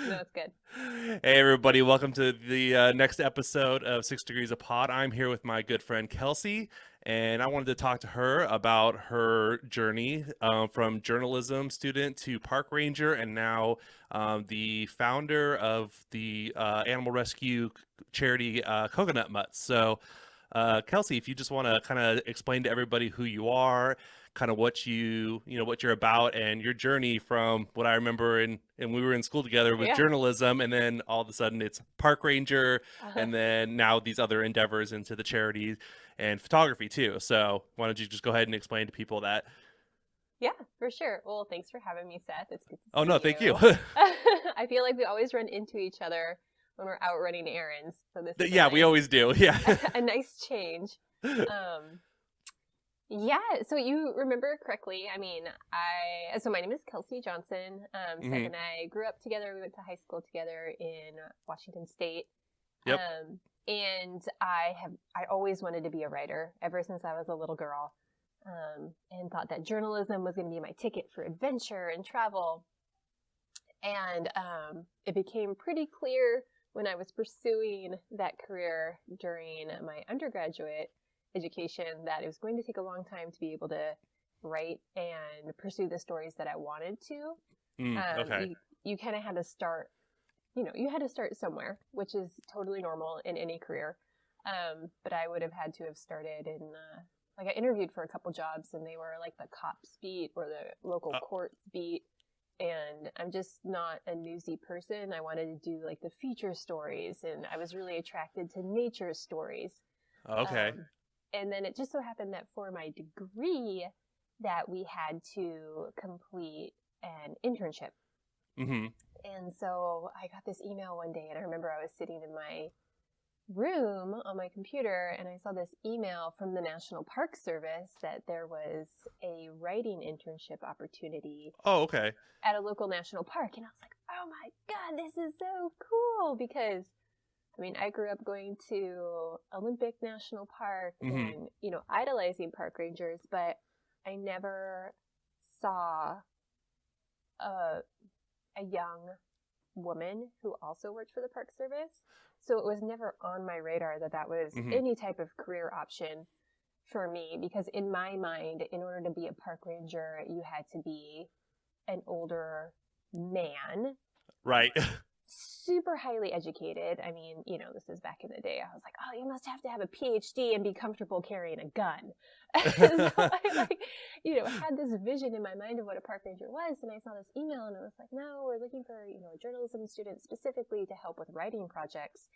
No, it's good. Hey, everybody, welcome to the next episode of 6 Degrees of Pod. I'm here with my good friend Kelsey, and I wanted to talk to her about her journey from journalism student to park ranger, and now the founder of the animal rescue charity Coconut Mutts. So, Kelsey, if you just want to kind of explain to everybody who you are, kind of what you're about, and your journey from what I remember and we were in school together with Yeah. journalism, and then all of a sudden it's park ranger, Uh, and then now these other endeavors into the charity and photography too. So why don't you just go ahead and explain to people that? yeah, for sure. Well, thanks for having me, Seth. It's good to Oh no, see thank you. you. I feel like we always run into each other when we're out running errands, so this is Yeah, we always do. Yeah. a nice change. Um, yeah, so you remember correctly. I mean, so my name is Kelsey Johnson. Seth Hmm. and I grew up together. We went to high school together in Washington State. Yep. And I always wanted to be a writer ever since I was a little girl. And thought that journalism was going to be my ticket for adventure and travel. And it became pretty clear when I was pursuing that career during my undergraduate education that it was going to take a long time to be able to write and pursue the stories that I wanted to. Okay. You kind of had to start, you had to start somewhere, which is totally normal in any career. But I would have had to have started in, like I interviewed for a couple jobs and they were like the cops beat or the local Uh, courts beat. And I'm just not a newsy person. I wanted to do like the feature stories and I was really attracted to nature stories. okay. Um, and then it just so happened that for my degree that we had to complete an internship. Hmm. And so I got this email one day and I remember I was sitting in my room on my computer and I saw this email from the National Park Service that there was a writing internship opportunity Oh, okay. at a local national park. And I was like, oh my God, this is so cool because I mean, I grew up going to Olympic National Park Hmm. and, idolizing park rangers, but I never saw a, a young woman who also worked for the Park Service. So it was never on my radar that that was Hmm. any type of career option for me because in my mind, in order to be a park ranger, you had to be an older man, Right. super highly educated. I mean, this is back in the day. I was like, oh, you must have to have a PhD and be comfortable carrying a gun. So I had this vision in my mind of what a park ranger was. And I saw this email and it was like, no, we're looking for, a journalism student specifically to help with writing projects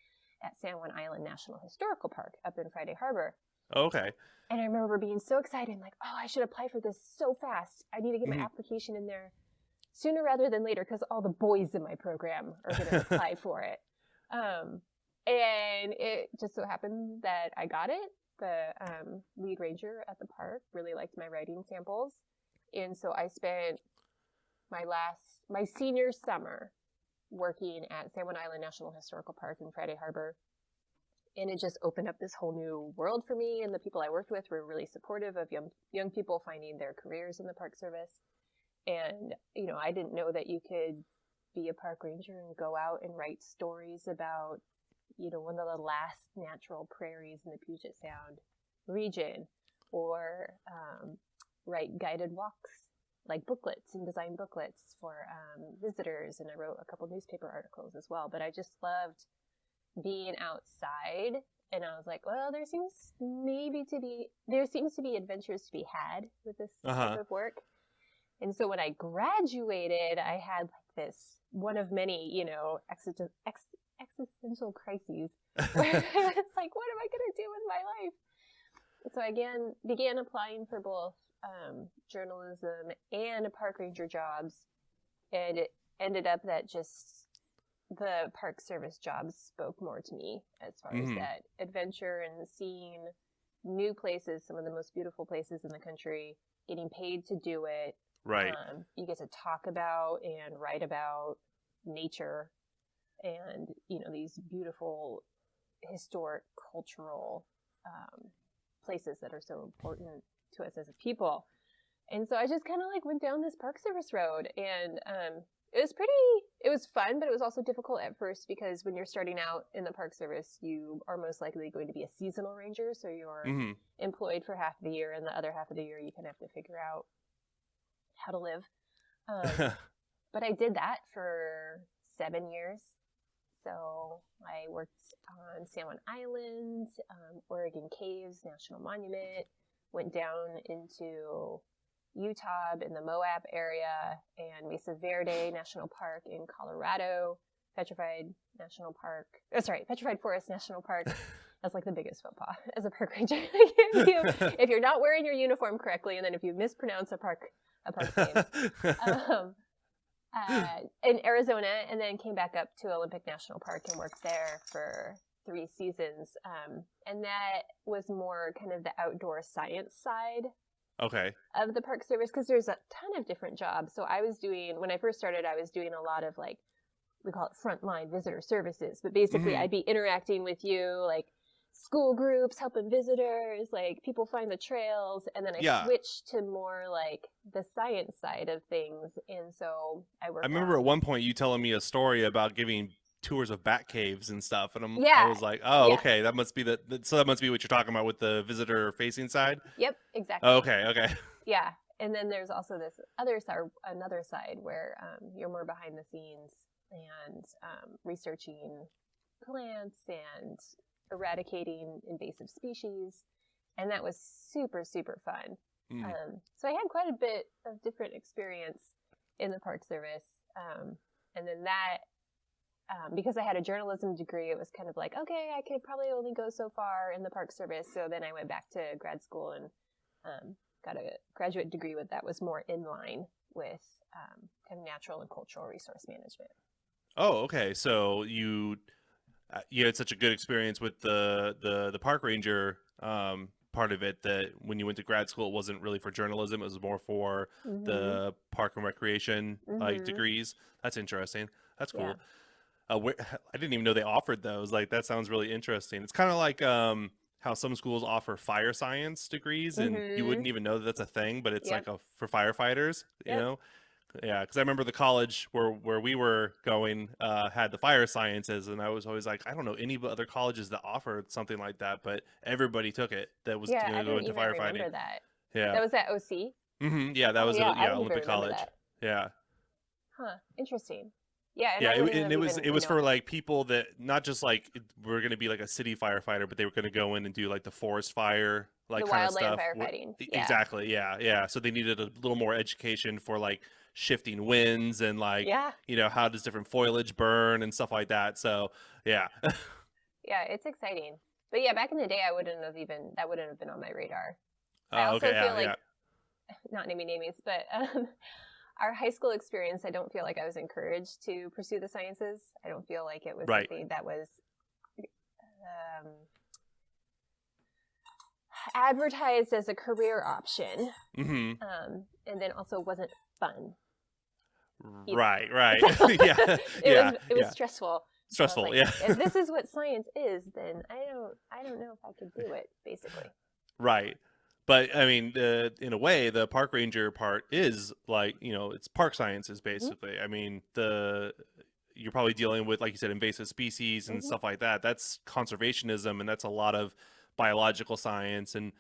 at San Juan Island National Historical Park up in Friday Harbor. Okay. And I remember being so excited, like, oh, I should apply for this so fast. I need to get my Hmm. application in there sooner rather than later because all the boys in my program are going to apply for it. And it just so happened that I got it. The lead ranger at the park really liked my writing samples. And so I spent my senior summer working at San Juan Island National Historical Park in Friday Harbor. And it just opened up this whole new world for me. And the people I worked with were really supportive of young people finding their careers in the Park Service. And, I didn't know that you could be a park ranger and go out and write stories about, one of the last natural prairies in the Puget Sound region or write guided walks, like booklets and design booklets for visitors. And I wrote a couple newspaper articles as well. But I just loved being outside. And I was like, well, there seems to be adventures to be had with this type Uh-huh. of work. And so when I graduated, I had like this one of many, existential crises where it's like, what am I going to do with my life? So I began applying for both journalism and park ranger jobs. And it ended up that just the park service jobs spoke more to me as far as Hmm. that adventure and seeing new places, some of the most beautiful places in the country, getting paid to do it. Right. You get to talk about and write about nature and, these beautiful historic cultural places that are so important to us as a people. And so I just kind of like went down this park service road and it was pretty It was fun, but it was also difficult at first because when you're starting out in the Park Service, you are most likely going to be a seasonal ranger. So you're employed for half the year, and the other half of the year you kind of have to figure out how to live. But I did that for 7 years. So I worked on San Juan Island, Oregon Caves National Monument, went down into Utah in the Moab area, and Mesa Verde National Park in Colorado, Petrified Forest National Park. That's like the biggest faux pas as a park ranger. If you're not wearing your uniform correctly, and then if you mispronounce a park's name. In Arizona, and then came back up to Olympic National Park and worked there for 3 seasons. And that was more kind of the outdoor science side of the Park Service, because there's a ton of different jobs. So when I first started, I was doing a lot of like, we call it frontline visitor services, but basically I'd be interacting with you, like school groups, helping visitors, like people find the trails, and then I switched to more like the science side of things. And so I remember at one point you telling me a story about giving tours of bat caves and stuff, and I was like, okay, that must be so that must be what you're talking about with the visitor facing side. Yep, exactly. Okay. Yeah, and then there's also this another side where you're more behind the scenes and researching plants and eradicating invasive species, and that was super, super fun. So I had quite a bit of different experience in the Park Service, and then that because I had a journalism degree, it was kind of like, okay, I could probably only go so far in the Park Service. So then I went back to grad school and got a graduate degree that was more in line with kind of natural and cultural resource management. Oh, okay. So you had such a good experience with the park ranger part of it that when you went to grad school, it wasn't really for journalism. It was more for the park and recreation like degrees. That's interesting. That's cool. I didn't even know they offered those. Like, that sounds really interesting. It's kind of like how some schools offer fire science degrees, and you wouldn't even know that that's a thing, but it's like for firefighters, you know? Yeah, because I remember the college where we were going had the fire sciences, and I was always like, I don't know any other colleges that offered something like that, but everybody took it that was going to go into firefighting. Remember that. Yeah, that was at OC. Yeah, that was Olympic College. That. Yeah. Huh. Interesting. Yeah, and it was for like people that not just like were going to be like a city firefighter, but they were going to go in and do like the forest fire, like the kind of stuff. Firefighting. Exactly. Yeah. So they needed a little more education for like shifting winds and like how does different foliage burn and stuff like that. So yeah. Yeah, it's exciting. But yeah, back in the day, that wouldn't have been on my radar. I also feel like, not naming names, but our high school experience, I don't feel like I was encouraged to pursue the sciences. I don't feel like it was something that was advertised as a career option. And then also wasn't fun. Right. It was stressful. Stressful, if this is what science is, then I don't know if I could do it, basically. Right. But I mean, in a way, the park ranger part is like, it's park sciences basically. I mean, you're probably dealing with, like you said, invasive species and stuff like that. That's conservationism, and that's a lot of biological science. And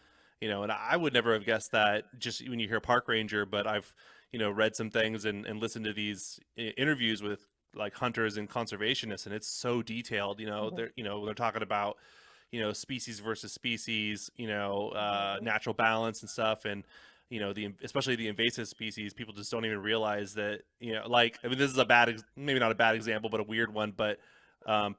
and I would never have guessed that just when you hear park ranger. But I've read some things and listened to these interviews with like hunters and conservationists, and it's so detailed. They're talking about species versus species, natural balance and stuff. And, especially the invasive species, people just don't even realize that, this is maybe not a bad example, but a weird one. But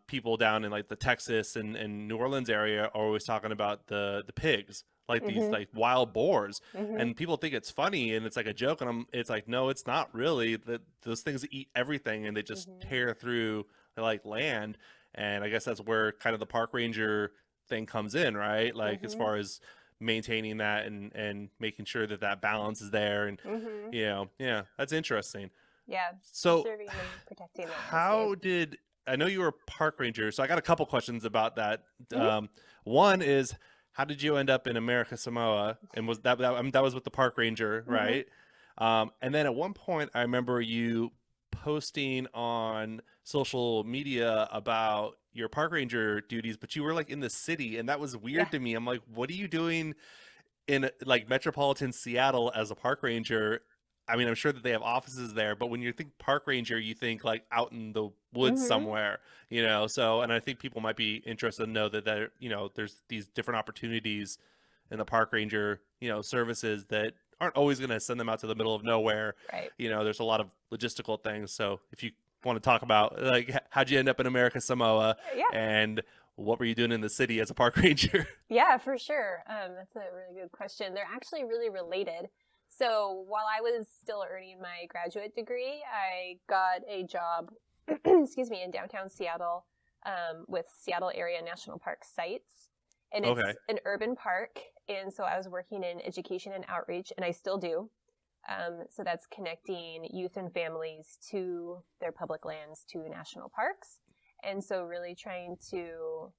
people down in like the Texas and New Orleans area are always talking about the pigs, like these like wild boars, and people think it's funny and it's like a joke. And it's like, no, it's not really. Those things eat everything, and they just tear through like land. And I guess that's where kind of the park ranger thing comes in, right? Like as far as maintaining that and making sure that balance is there. And, that's interesting. Yeah. So serving and protecting that. I know you were a park ranger, so I got a couple questions about that. One is, how did you end up in America Samoa? And was that was with the park ranger, right? And then at one point, I remember you posting on social media about your park ranger duties, but you were like in the city, and that was Yeah. weird to me. I'm like, what are you doing in like metropolitan Seattle as a park ranger? I mean, I'm sure that they have offices there, but when you think park ranger, you think like out in the woods Hmm. somewhere, So, and I think people might be interested to know that there's these different opportunities in the park ranger, services that aren't always going to send them out to the middle of nowhere. Right. There's a lot of logistical things. So, if you want to talk about like how'd you end up in America Samoa Yeah. and what were you doing in the city as a park ranger? Yeah, for sure. That's a really good question. They're actually really related. So while I was still earning my graduate degree, I got a job, excuse me, in downtown Seattle with Seattle Area National Park sites. And it's Okay. an urban park. And so I was working in education and outreach, and I still do. So that's connecting youth and families to their public lands, to national parks. And so really trying to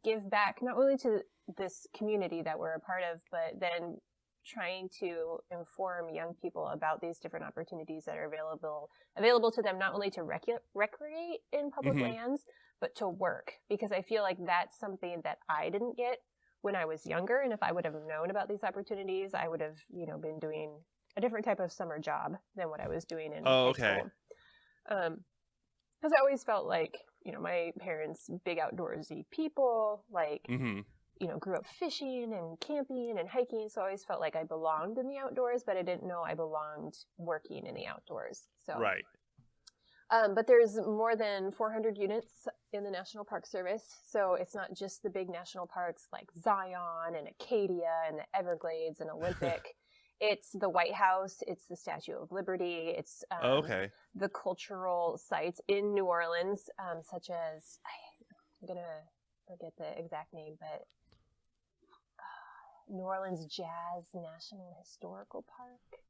give back not only to this community that we're a part of, but then trying to inform young people about these different opportunities that are available to them, not only to recreate in public Hmm. lands, but to work. Because I feel like that's something that I didn't get when I was younger. And if I would have known about these opportunities, I would have, been doing a different type of summer job than what I was doing in Oh, high okay. school. Because I always felt like, my parents, big outdoorsy people, like, Hmm. grew up fishing and camping and hiking. So I always felt like I belonged in the outdoors, but I didn't know I belonged working in the outdoors. So, Right. but there's more than 400 units in the National Park Service. So it's not just the big national parks like Zion and Acadia and the Everglades and Olympic. It's the White House. It's the Statue of Liberty. It's Oh, okay. the cultural sites in New Orleans, such as, I'm going to forget the exact name, but New Orleans Jazz National Historical Park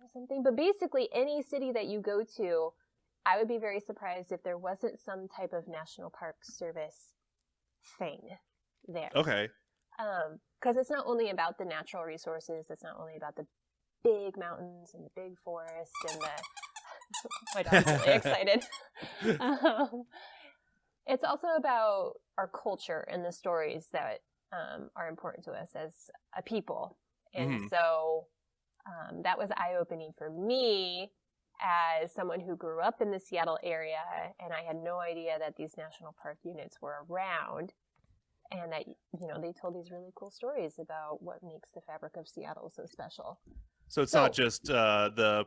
or something. But basically, any city that you go to, I would be very surprised if there wasn't some type of National Park Service thing there. Okay. Because it's not only about the natural resources, it's not only about the big mountains and the big forests and the my dog's really excited. It's also about our culture and the stories that are important to us as a people. And so that was eye-opening for me as someone who grew up in the Seattle area, and I had no idea that these national park units were around, and that they told these really cool stories about what makes the fabric of Seattle so special. So it's not just the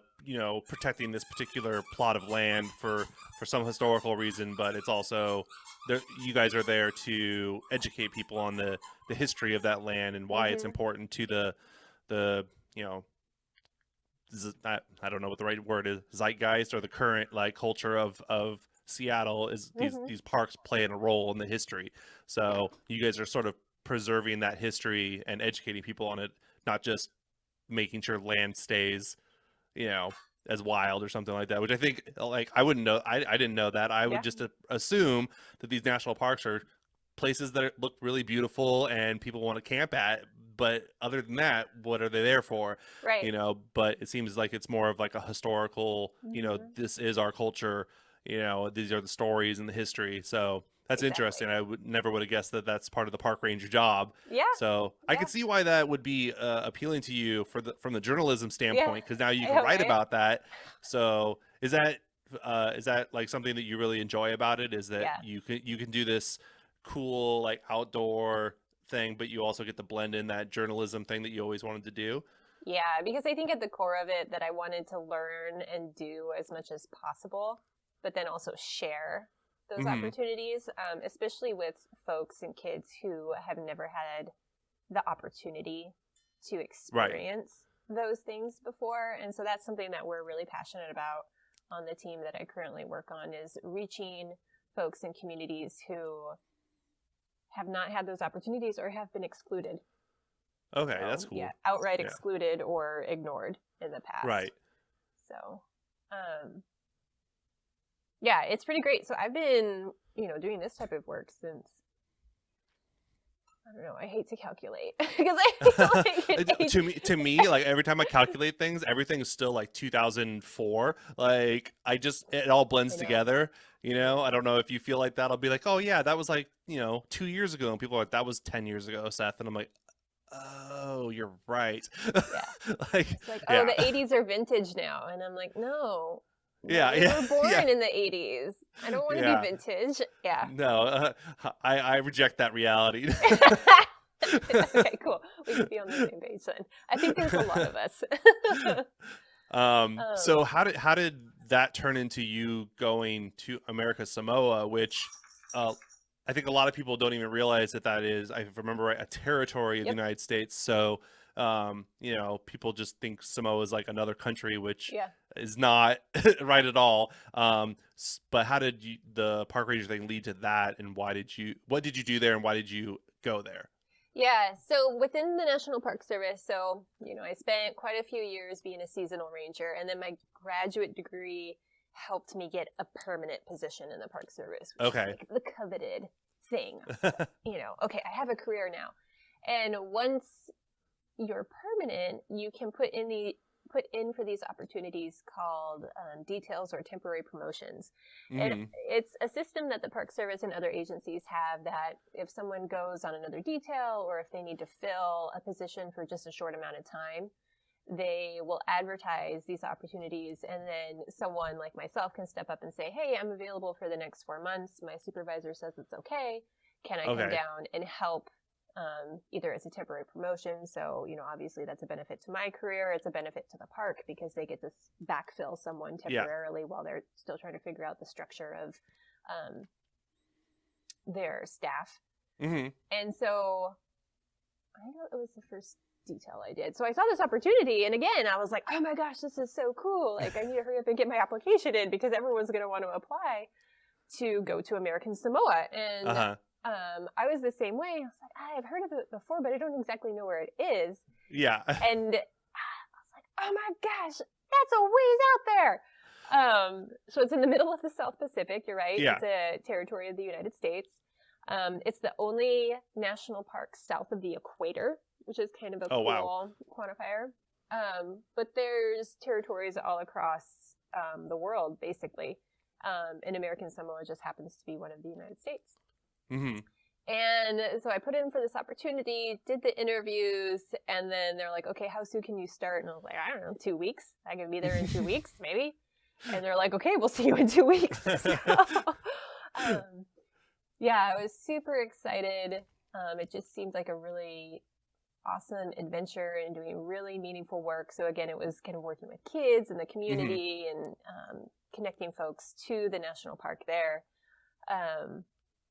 protecting this particular plot of land for some historical reason, but it's also you guys are there to educate people on the history of that land and why it's important to the I don't know what the right word is, zeitgeist, or the current like culture of Seattle. Is these parks playing a role in the history? So you guys are sort of preserving that history and educating people on it, not just making sure land stays, as wild or something like that. Which I think, like, I wouldn't know. I didn't know that. I would just assume that these national parks are places that look really beautiful and people want to camp at. But other than that, what are they there for? Right. But it seems like it's more of like a historical, this is our culture, these are the stories and the history. So that's interesting. I never would have guessed that that's part of the park ranger job. Yeah. So I could see why that would be appealing to you from the journalism standpoint, because now you can write right? about that. So is that like something that you really enjoy about it? Is that you can do this cool like outdoor thing, but you also get to blend in that journalism thing that you always wanted to do? Yeah, because I think at the core of it that I wanted to learn and do as much as possible, but then also share those opportunities, especially with folks and kids who have never had the opportunity to experience those things before. And so that's something that we're really passionate about on the team that I currently work on, is reaching folks and communities who have not had those opportunities or have been excluded. Okay, so, that's cool. Yeah, outright excluded or ignored in the past. Right. So, yeah, it's pretty great. So I've been, doing this type of work since I don't know. I hate to calculate because I feel like to me, like every time I calculate things, everything is still like 2004. Like it all blends I know. together. I don't know if you feel like that. I'll be like, oh yeah, that was like 2 years ago, and people are like, that was 10 years ago, Seth, and I'm like, oh, you're right. Yeah. Like, it's like, yeah. the 80s are vintage now, and I'm like, no. Yeah, we were born yeah. in the 80s. I don't want to Yeah. be vintage. Yeah. No, I reject that reality. Okay, cool. We could be on the same page then. I think there's a lot of us. So how did that turn into you going to America Samoa, which I think a lot of people don't even realize that is, if I remember right, a territory of the United States. So people just think Samoa is like another country, which is not right at all. But how did the park ranger thing lead to that, and what did you do there, and why did you go there? Yeah, so within the National Park Service, I spent quite a few years being a seasonal ranger, and then my graduate degree helped me get a permanent position in the Park Service, which is like the coveted thing. Okay, I have a career now. And once you're permanent, you can put in for these opportunities called details or temporary promotions. And it's a system that the Park Service and other agencies have, that if someone goes on another detail, or if they need to fill a position for just a short amount of time, they will advertise these opportunities, and then someone like myself can step up and say, hey, I'm available for the next 4 months. My supervisor says it's okay. Can I come down and help either as a temporary promotion? So, obviously that's a benefit to my career. It's a benefit to the park because they get to backfill someone temporarily while they're still trying to figure out the structure of their staff. And so I know it was the first detail I did. So I saw this opportunity, and again, I was like, oh my gosh, this is so cool. Like, I need to hurry up and get my application in because everyone's going to want to apply to go to American Samoa. And I was the same way. I was like, I've heard of it before, but I don't exactly know where it is. Yeah. And I was like, oh my gosh, that's a ways out there. So it's in the middle of the South Pacific. You're right. Yeah. It's a territory of the United States. It's the only national park south of the equator, which is kind of a cool quantifier. But there's territories all across the world, basically. And American Samoa just happens to be one of the United States. And so I put in for this opportunity, did the interviews, and then they're like, okay, how soon can you start? And I was like, I don't know, 2 weeks. I can be there in 2 weeks, maybe. And they're like, okay, we'll see you in 2 weeks. So, I was super excited. It just seemed like a really awesome adventure and doing really meaningful work. So again, it was kind of working with kids in the community and connecting folks to the national park there.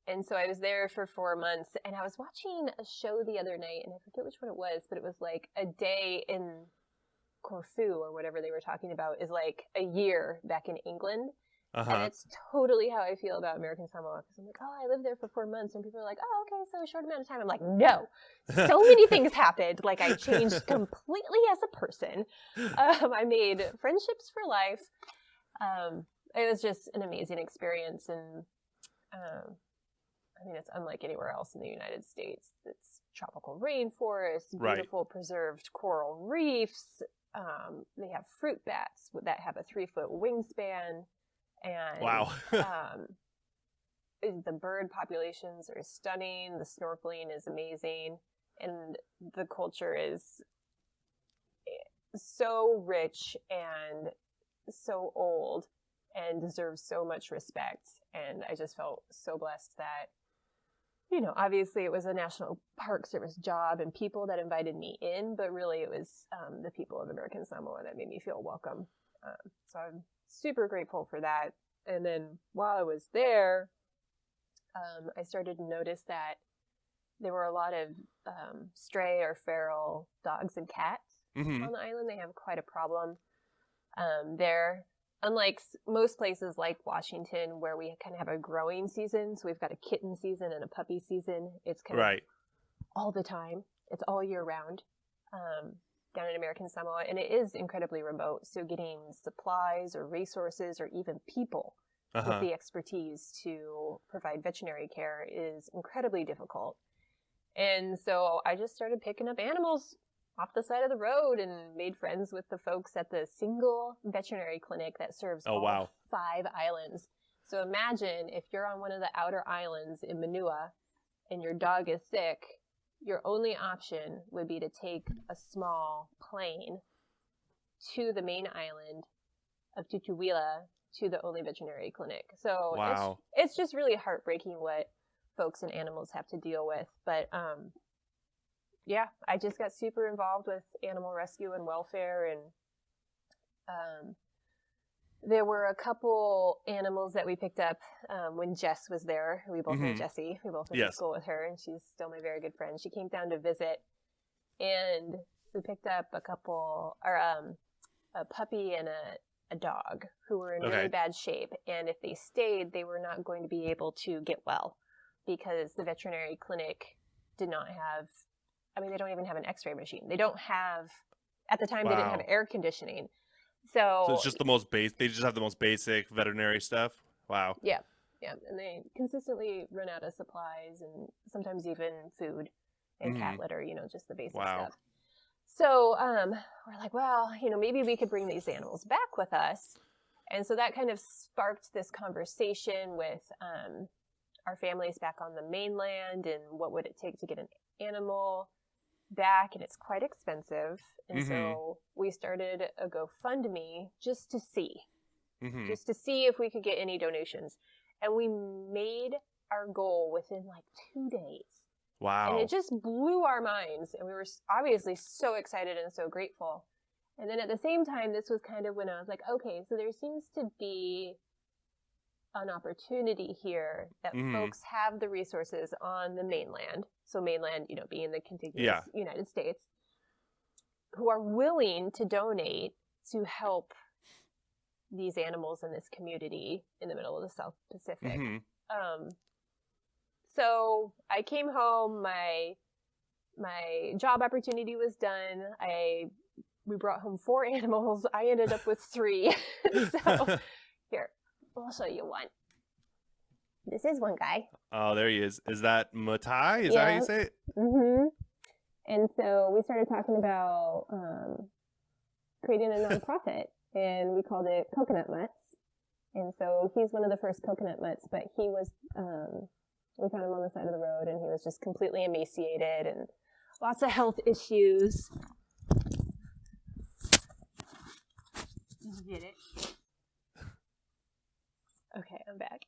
And so I was there for 4 months, and I was watching a show the other night, and I forget which one it was, but it was like a day in Corfu or whatever they were talking about is like a year back in England. And it's totally how I feel about American Samoa, because I'm like, oh, I lived there for 4 months, and people are like, oh, okay, so a short amount of time. I'm like, no, so many things happened. Like, I changed completely as a person. I made friendships for life. It was just an amazing experience, and it's unlike anywhere else in the United States. It's tropical rainforests, beautiful preserved coral reefs. They have fruit bats that have a 3-foot wingspan. And the bird populations are stunning. The snorkeling is amazing. And the culture is so rich and so old and deserves so much respect. And I just felt so blessed that, obviously it was a National Park Service job and people that invited me in, but really it was the people of American Samoa that made me feel welcome. So I'm super grateful for that. And then while I was there, I started to notice that there were a lot of stray or feral dogs and cats on the island. They have quite a problem there. Unlike most places like Washington, where we kind of have a growing season, so we've got a kitten season and a puppy season. It's kind of all the time. It's all year round down in American Samoa, and it is incredibly remote. So getting supplies or resources or even people with the expertise to provide veterinary care is incredibly difficult. And so I just started picking up animals off the side of the road and made friends with the folks at the single veterinary clinic that serves Oh, all wow. 5 islands. So imagine if you're on one of the outer islands in Manua and your dog is sick, your only option would be to take a small plane to the main island of Tutuila to the only veterinary clinic. So Wow. it's just really heartbreaking what folks and animals have to deal with. But yeah, I just got super involved with animal rescue and welfare, and there were a couple animals that we picked up when Jess was there. We both know Jessie. We both went to Yes. school with her, and she's still my very good friend. She came down to visit, and we picked up a couple, or a puppy and a dog who were in really bad shape. And if they stayed, they were not going to be able to get well because the veterinary clinic did not have, I mean, they don't even have an x-ray machine. They don't have, at the time, they didn't have air conditioning. So So it's just the most base. They just have the most basic veterinary stuff. Wow. yeah, and they consistently run out of supplies and sometimes even food and cat litter. Just the basic stuff. So we're like, well, maybe we could bring these animals back with us, and so that kind of sparked this conversation with our families back on the mainland, and what would it take to get an animal back, and it's quite expensive. And so we started a GoFundMe just to see if we could get any donations. And we made our goal within like 2 days. Wow. And it just blew our minds. And we were obviously so excited and so grateful. And then at the same time, this was kind of when I was like, okay, so there seems to be an opportunity here that folks have the resources on the mainland. So mainland, being the contiguous United States, who are willing to donate to help these animals in this community in the middle of the South Pacific. So I came home, my job opportunity was done. We brought home 4 animals. I ended up with 3. So here, I'll show you one. This is one guy. Oh, there he is. Is that Matai? Is that how you say it? And so we started talking about creating a nonprofit, and we called it Coconut Mutts. And so he's one of the first coconut mutts, but he was, we found him on the side of the road, and he was just completely emaciated and lots of health issues. Did you get it? Okay, I'm back.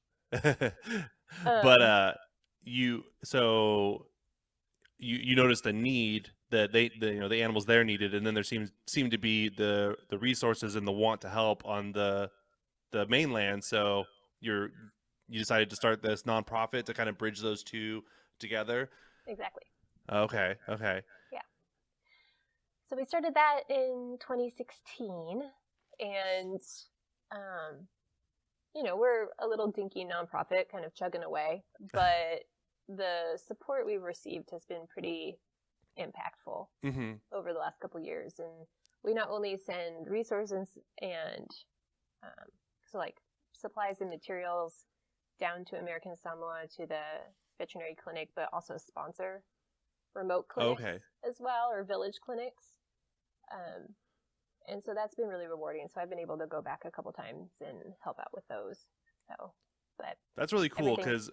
But you noticed a need that the animals there needed, and then there seemed to be the resources and the want to help on the mainland. So you decided to start this nonprofit to kind of bridge those two together. Exactly. Okay. Yeah. So we started that in 2016, and we're a little dinky nonprofit, kind of chugging away, but the support we've received has been pretty impactful over the last couple years. And we not only send resources and so like supplies and materials down to America Samoa to the veterinary clinic, but also sponsor remote clinics as well, or village clinics. And so that's been really rewarding. So I've been able to go back a couple times and help out with those. So, but that's really cool, because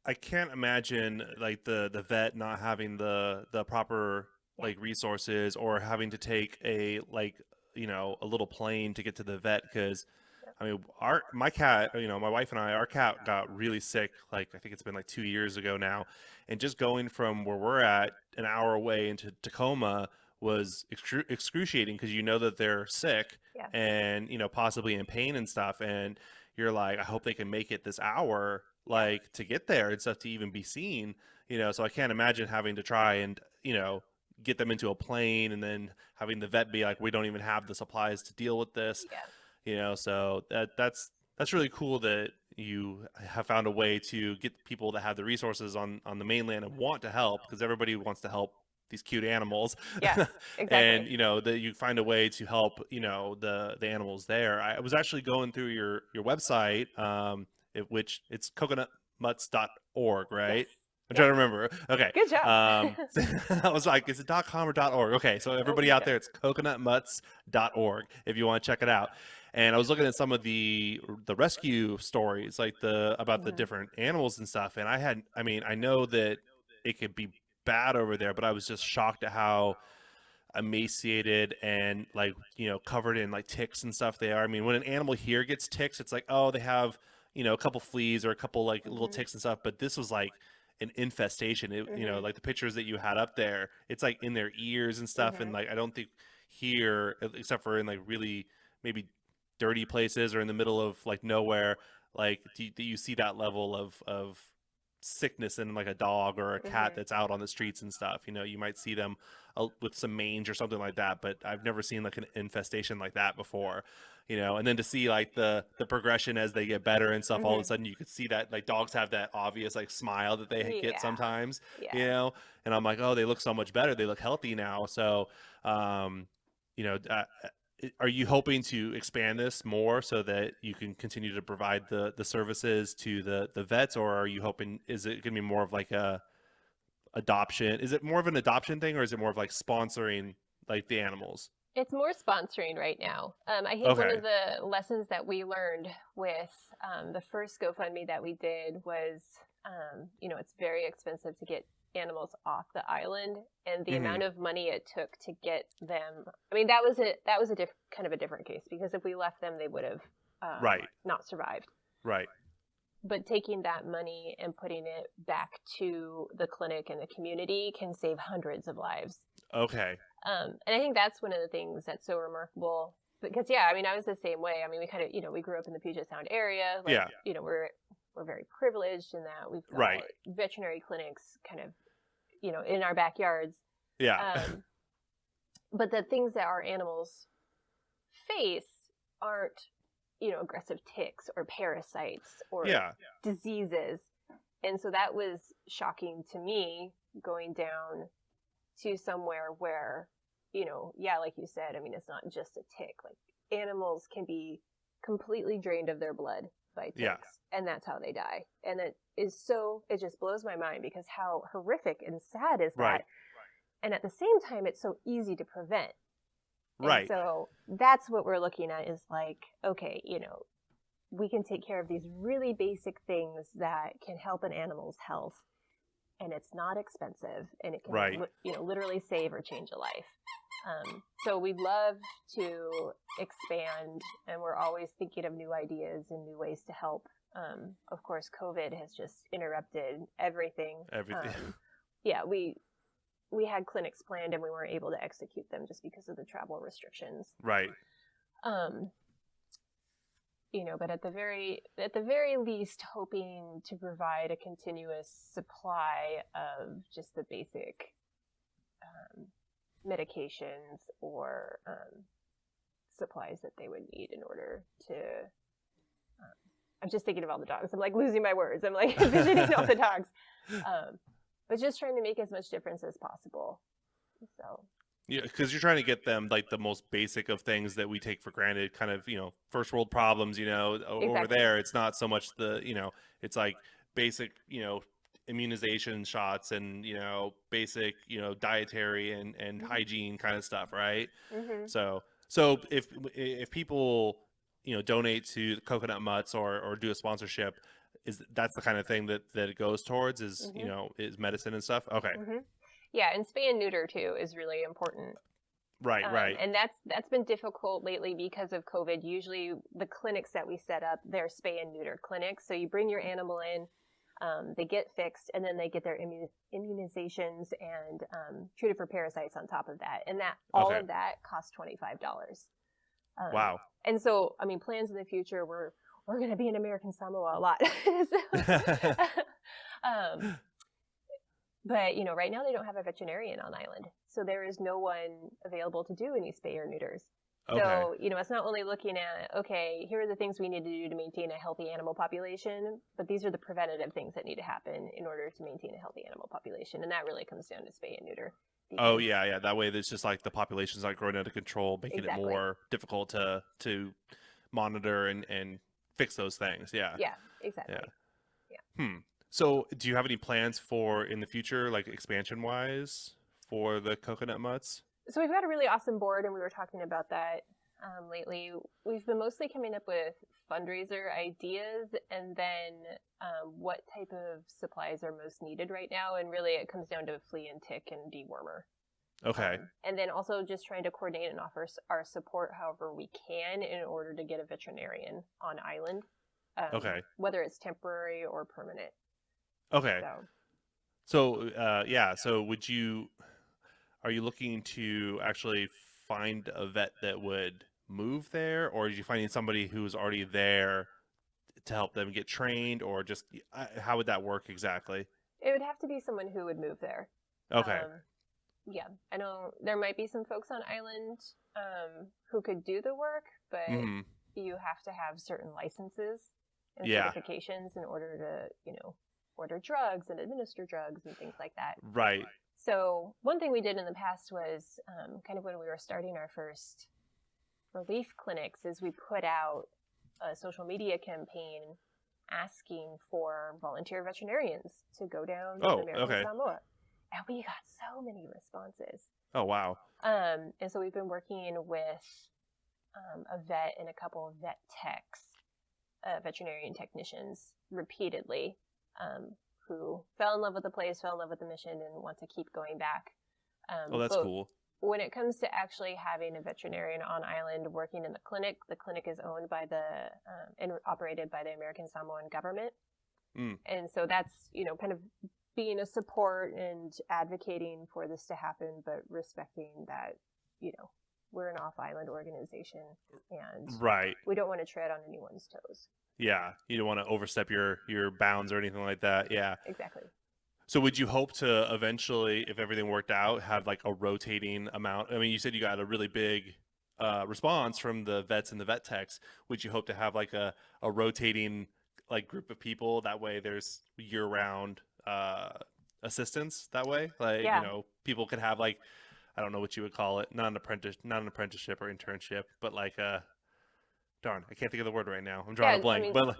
I can't imagine like the vet not having the proper like resources, or having to take a little plane to get to the vet. Because I mean, my cat, my wife and our cat got really sick. Like, I think it's been like 2 years ago now, and just going from where we're at an hour away into Tacoma was excruciating, because that they're sick and possibly in pain and stuff, and you're like, I hope they can make it this hour, like, to get there and stuff, to even be seen, so I can't imagine having to try and get them into a plane, and then having the vet be like, we don't even have the supplies to deal with this. So that's really cool that you have found a way to get people that have the resources on the mainland and want to help, because everybody wants to help these cute animals. Yeah, exactly. And that you find a way to help the animals there. I was actually going through your website, which it's coconutmutts.org, right? I'm trying to remember. Okay. Good job. I was like, is it .com or .org? Okay, so everybody out there, it's coconutmutts.org if you want to check it out. And I was looking at some of the rescue stories, like about the Mhm. different animals and stuff. And I know that it could be bad over there, but I was just shocked at how emaciated and like covered in like ticks and stuff they are. I mean, when an animal here gets ticks, it's like, oh, they have a couple fleas or a couple like little Mhm. ticks and stuff, but this was like an infestation. Mhm. Like the pictures that you had up there, it's like in their ears and stuff. And Mhm. like I don't think here, except for in like really maybe dirty places or in the middle of like nowhere, like do you see that level of sickness in like a dog or a cat Mhm. that's out on the streets and stuff. You might see them with some mange or something like that, but I've never seen like an infestation like that before. And then to see like the progression as they get better and stuff, all of a Mhm. sudden you could see that like dogs have that obvious like smile that they get Yeah. sometimes. Yeah. And I'm like, oh, they look so much better, they look healthy now. So you know uh, are you hoping to expand this more so that you can continue to provide the services to the vets, or are you hoping, is it going to be more of like a adoption? Is it more of an adoption thing, or is it more of like sponsoring like the animals? It's more sponsoring right now. I think one Okay. of the lessons that we learned with the first GoFundMe that we did was, it's very expensive to get animals off the island, and the Hmm. amount of money it took to get them. I mean, that was a kind of a different case, because if we left them, they would have Right. not survived. Right. But taking that money and putting it back to the clinic and the community can save hundreds of lives. Okay. And I think that's one of the things that's so remarkable, because yeah, I mean, I was the same way. I mean, we kind of, we grew up in the Puget Sound area. Like, Yeah. we're very privileged in that we've got Right. veterinary clinics kind of, in our backyards. Yeah. Um, but the things that our animals face aren't, aggressive ticks or parasites or Yeah. diseases. And so that was shocking to me, going down to somewhere where, yeah, like you said, I mean, it's not just a tick. Like, animals can be completely drained of their blood by ticks, Yeah. and that's how they die. And it just blows my mind, because how horrific and sad is Right. that? And at the same time, it's so easy to prevent. And Right. so that's what we're looking at, is like, okay, we can take care of these really basic things that can help an animal's health, and it's not expensive, and it can, Right. literally save or change a life. So we'd love to expand, and we're always thinking of new ideas and new ways to help. Of course, COVID has just interrupted everything. Everything. Yeah, we had clinics planned, and we weren't able to execute them just because of the travel restrictions. Right. But at the very least, hoping to provide a continuous supply of just the basic medications or supplies that they would need in order to. I'm just thinking of all the dogs. I'm like losing my words. I'm like visioning all the dogs, but just trying to make as much difference as possible. So. Yeah, because you're trying to get them like the most basic of things that we take for granted, kind of, first world problems, over Exactly. there. It's not so much it's like basic, immunization shots and, basic, dietary and Mm-hmm. hygiene kind of stuff, right? Mm-hmm. So if people, donate to the Coconut Mutts or do a sponsorship, that's the kind of thing that it goes towards is, Mm-hmm. is medicine and stuff? Okay. Mm-hmm. Yeah, and spay and neuter too is really important. Right. And that's been difficult lately because of COVID. Usually the clinics that we set up, they're spay and neuter clinics. So you bring your animal in, they get fixed, and then they get their immunizations and treated for parasites on top of that. And all Okay. of that costs $25. Wow. And so, I mean, plans in the future, we're going to be in American Samoa a lot. But, right now they don't have a veterinarian on island. So there is no one available to do any spay or neuters. Okay. So, it's not only looking at, okay, here are the things we need to do to maintain a healthy animal population, but these are the preventative things that need to happen in order to maintain a healthy animal population. And that really comes down to spay and neuter. Oh yeah. That way, it's just like the population's like growing out of control, making Exactly. it more difficult to monitor and fix those things. Yeah. Yeah, exactly. Yeah. So, do you have any plans for in the future, like expansion wise, for the coconut mutts? So we've got a really awesome board, and we were talking about that lately. We've been mostly coming up with fundraiser ideas, and then what type of supplies are most needed right now. And really, it comes down to flea and tick and dewormer. Okay. And then also just trying to coordinate and offer our support however we can in order to get a veterinarian on island, Okay. whether it's temporary or permanent. Okay. So Yeah. So, are you looking to actually find a vet that would move there, or are you finding somebody who's already there to help them get trained, or just how would that work exactly? it would have to be someone who would move there. Okay. Yeah, I know there might be some folks on island who could do the work, but Hmm. you have to have certain licenses and Yeah. certifications in order to, order drugs and administer drugs and things like that. Right. So one thing we did in the past was kind of when we were starting our first relief clinics is we put out a social media campaign asking for volunteer veterinarians to go down to Oh, America okay. Samoa. And we got so many responses. Oh, wow. And so we've been working with a vet and a couple of vet techs, veterinarian technicians, repeatedly, who fell in love with the place, fell in love with the mission, and want to keep going back. Oh, that's but cool. when it comes to actually having a veterinarian on island working in the clinic is owned by and operated by the American Samoan government. Mm. And so that's, kind of being a support and advocating for this to happen, but respecting that, we're an off-island organization and Right. we don't want to tread on anyone's toes. Yeah. You don't want to overstep your bounds or anything like that. Yeah. Exactly. So would you hope to eventually, if everything worked out, have like a rotating amount? I mean, you said you got a really big response from the vets and the vet techs. Would you hope to have like a rotating like group of people? That way there's year-round assistance that way? Like, Yeah. people could have like, I don't know what you would call it, not an apprenticeship or internship, but like darn, I can't think of the word right now. I'm drawing a blank. But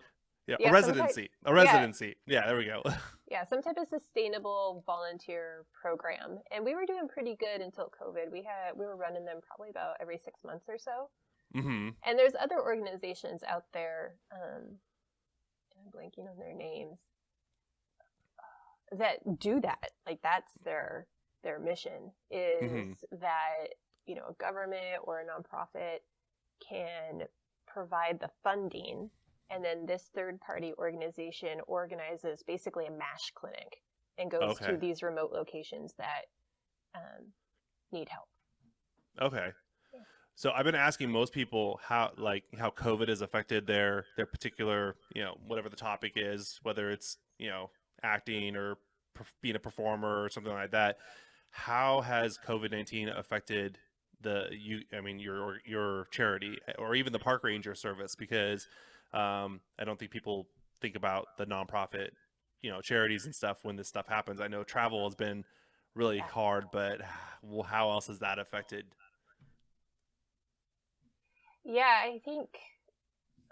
yeah, a residency. A residency. Yeah, there we go. Yeah, some type of sustainable volunteer program. And we were doing pretty good until COVID. We were running them probably about every 6 months or so. Mm-hmm. And there's other organizations out there, I'm blanking on their names, that do that. Like that's their mission is that, a government or a nonprofit can provide the funding, and then this third-party organization organizes basically a MASH clinic and goes to these remote locations that need help. Okay. Yeah. So I've been asking most people how COVID has affected their particular, whatever the topic is, whether it's, acting or being a performer or something like that. How has COVID-19 affected your charity or even the park ranger service? Because I don't think people think about the nonprofit, charities and stuff when this stuff happens. I know travel has been really hard, but how else has that affected? Yeah, I think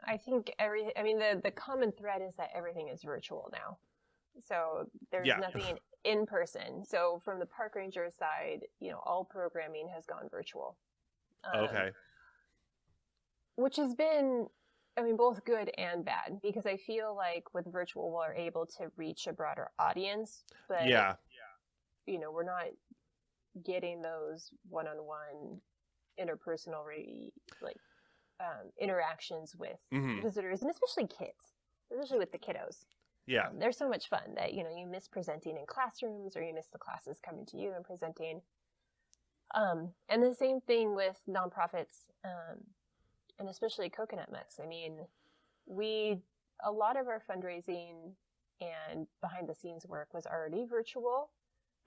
the common thread is that everything is virtual now. So there's nothing in person. So from the park ranger side, all programming has gone virtual. Okay. Which has been, both good and bad, because I feel like with virtual we're able to reach a broader audience, but we're not getting those one-on-one interpersonal interactions with visitors, and especially kids, especially with the kiddos. Yeah. They're so much fun that, you miss presenting in classrooms, or you miss the classes coming to you and presenting. And the same thing with nonprofits, and especially coconut mutts. A lot of our fundraising and behind the scenes work was already virtual,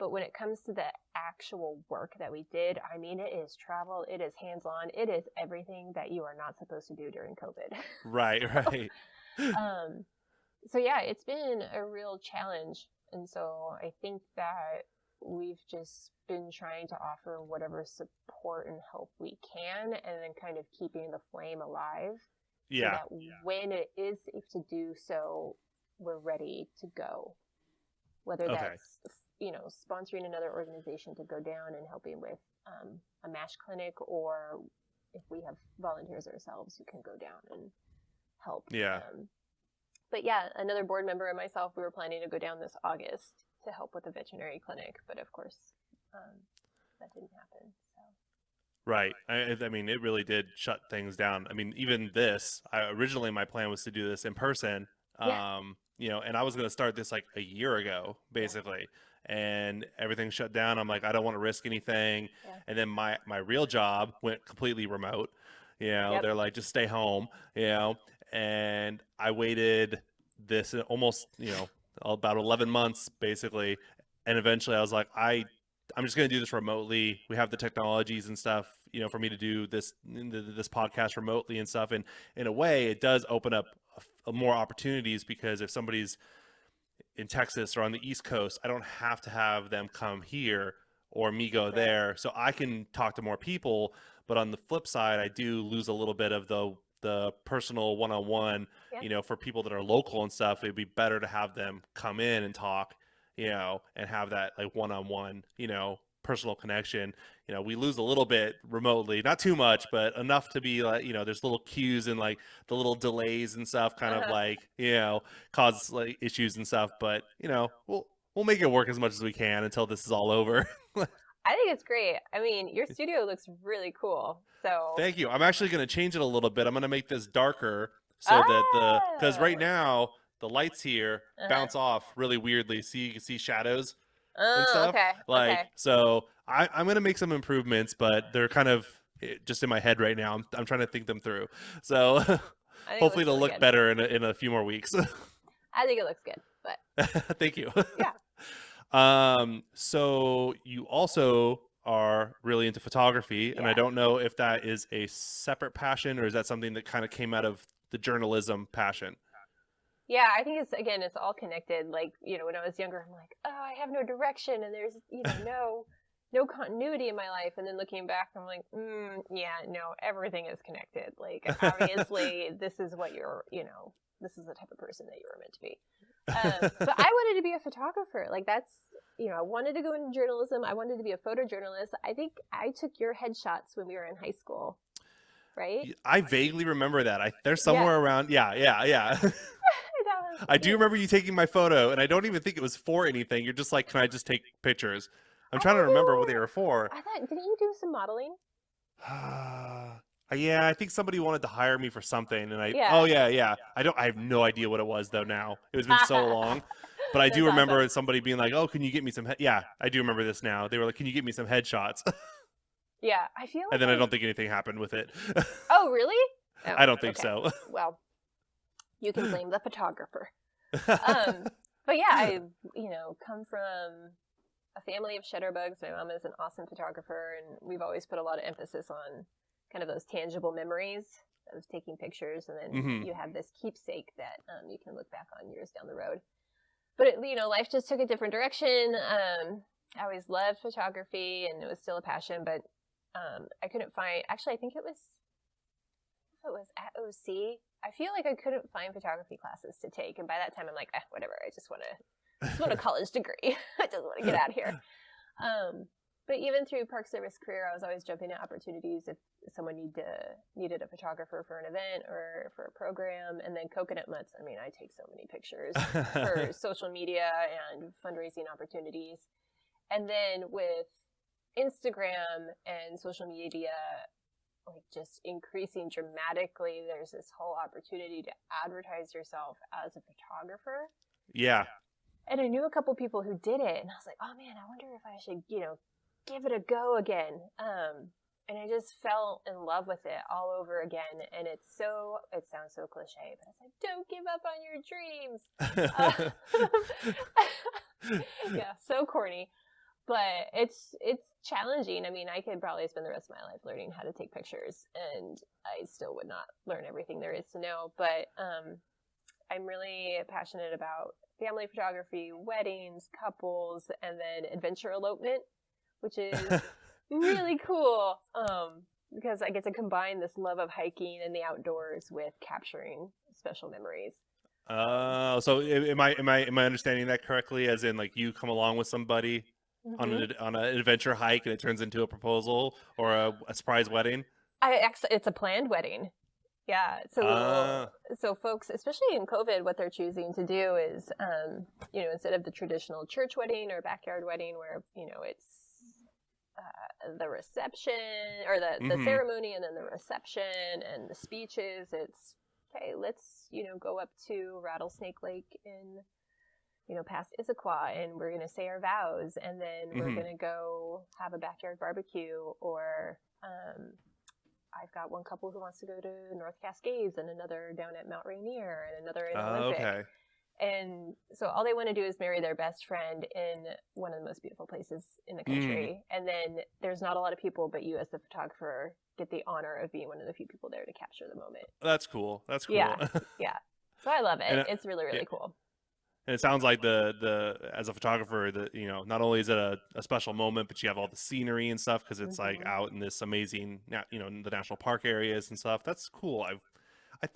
but when it comes to the actual work that we did, it is travel, it is hands-on, it is everything that you are not supposed to do during COVID. Right. So yeah, it's been a real challenge. And so I think that we've just been trying to offer whatever support and help we can, and then kind of keeping the flame alive. Yeah. So that when it is safe to do so, we're ready to go. Whether that's, sponsoring another organization to go down and helping with a MASH clinic, or if we have volunteers ourselves who can go down and help. Yeah. But yeah, another board member and myself, we were planning to go down this August to help with the veterinary clinic. But of course, that didn't happen. So. Right. I mean, it really did shut things down. I mean, even this, originally my plan was to do this in person, Yeah. and I was going to start this like a year ago, basically, and everything shut down. I'm like, I don't want to risk anything. Yeah. And then my real job went completely remote. They're like, just stay home, and I waited this almost, about 11 months basically. And eventually I was like, I'm just going to do this remotely. We have the technologies and stuff, for me to do this podcast remotely and stuff. And in a way, it does open up more opportunities, because if somebody's in Texas or on the East Coast, I don't have to have them come here or me go there. So I can talk to more people. But on the flip side, I do lose a little bit of the personal one-on-one, for people that are local and stuff. It'd be better to have them come in and talk, and have that like one-on-one, personal connection. We lose a little bit remotely, not too much, but enough to be like, there's little cues and like the little delays and stuff kind of like, cause like issues and stuff. But, we'll make it work as much as we can until this is all over. I think it's great. I mean, your studio looks really cool. So thank you. I'm actually going to change it a little bit. I'm going to make this darker so that because right now the lights here bounce off really weirdly. See, you can see shadows and stuff. Okay. So I'm going to make some improvements, but they're kind of just in my head right now. I'm trying to think them through. So hopefully it'll look better in a few more weeks. I think it looks good, but thank you. Yeah. So you also are really into photography, and I don't know if that is a separate passion or is that something that kind of came out of the journalism passion? Yeah, I think it's all connected. Like, when I was younger, I'm like, oh, I have no direction and there's, no continuity in my life. And then looking back, I'm like, no, everything is connected. Like, obviously this is what this is the type of person that you were meant to be. But I wanted to be a photographer. Like, that's, I wanted to go into journalism. I wanted to be a photojournalist. I think I took your headshots when we were in high school, right? I vaguely remember that. There's somewhere around. Yeah. I do remember you taking my photo, and I don't even think it was for anything. You're just like, can I just take pictures? I'm trying to remember what they were for. I thought, didn't you do some modeling? Yeah, I think somebody wanted to hire me for something, and I have no idea what it was though now. It was been so long. But I do remember somebody being like, "Oh, can you get me some I do remember this now. They were like, "Can you get me some headshots?" Yeah, I feel like and then I don't think anything happened with it. Oh, really? Oh, I don't think so. Well, you can blame the photographer. But yeah, I come from a family of shutterbugs. My mom is an awesome photographer, and we've always put a lot of emphasis on kind of those tangible memories of taking pictures, and then you have this keepsake that you can look back on years down the road. But life just took a different direction. I always loved photography, and it was still a passion, but I couldn't find. Actually, I think it was at OC. I feel like I couldn't find photography classes to take, and by that time, I'm like, whatever. I just want a college degree. I just want to get out of here. But even through Park Service career, I was always jumping at opportunities if someone needed a photographer for an event or for a program. And then coconut mutts. I mean, I take so many pictures for social media and fundraising opportunities. And then with Instagram and social media, like just increasing dramatically, there's this whole opportunity to advertise yourself as a photographer. Yeah. And I knew a couple people who did it, and I was like, oh man, I wonder if I should, give it a go again. And I just fell in love with it all over again. And it sounds so cliche, but it's like, don't give up on your dreams. Yeah, so corny. But it's challenging. I mean, I could probably spend the rest of my life learning how to take pictures, and I still would not learn everything there is to know. But I'm really passionate about family photography, weddings, couples, and then adventure elopement, which is really cool because I get to combine this love of hiking and the outdoors with capturing special memories. So am I understanding that correctly? As in, like, you come along with somebody on Hmm. an adventure hike, and it turns into a proposal or a surprise wedding? It's a planned wedding. Yeah. Uh, So folks, especially in COVID, what they're choosing to do is, instead of the traditional church wedding or backyard wedding where, it's the reception or the mm-hmm. ceremony and then the reception and the speeches, it's, okay, let's, go up to Rattlesnake Lake in, past Issaquah, and we're going to say our vows, and then we're Mm-hmm. going to go have a backyard barbecue, or, I've got one couple who wants to go to North Cascades and another down at Mount Rainier and another in Olympic. Okay. And so all they want to do is marry their best friend in one of the most beautiful places in the Mm. country. And then there's not a lot of people, but you as the photographer get the honor of being one of the few people there to capture the moment. That's cool. That's Yeah. cool. Yeah. So I love and it. It's really, yeah, really cool. and it sounds like the as a photographer, that not only is it a special moment, but you have all the scenery and stuff because it's like Hmm. out in this amazing, in the national park areas and stuff. That's cool.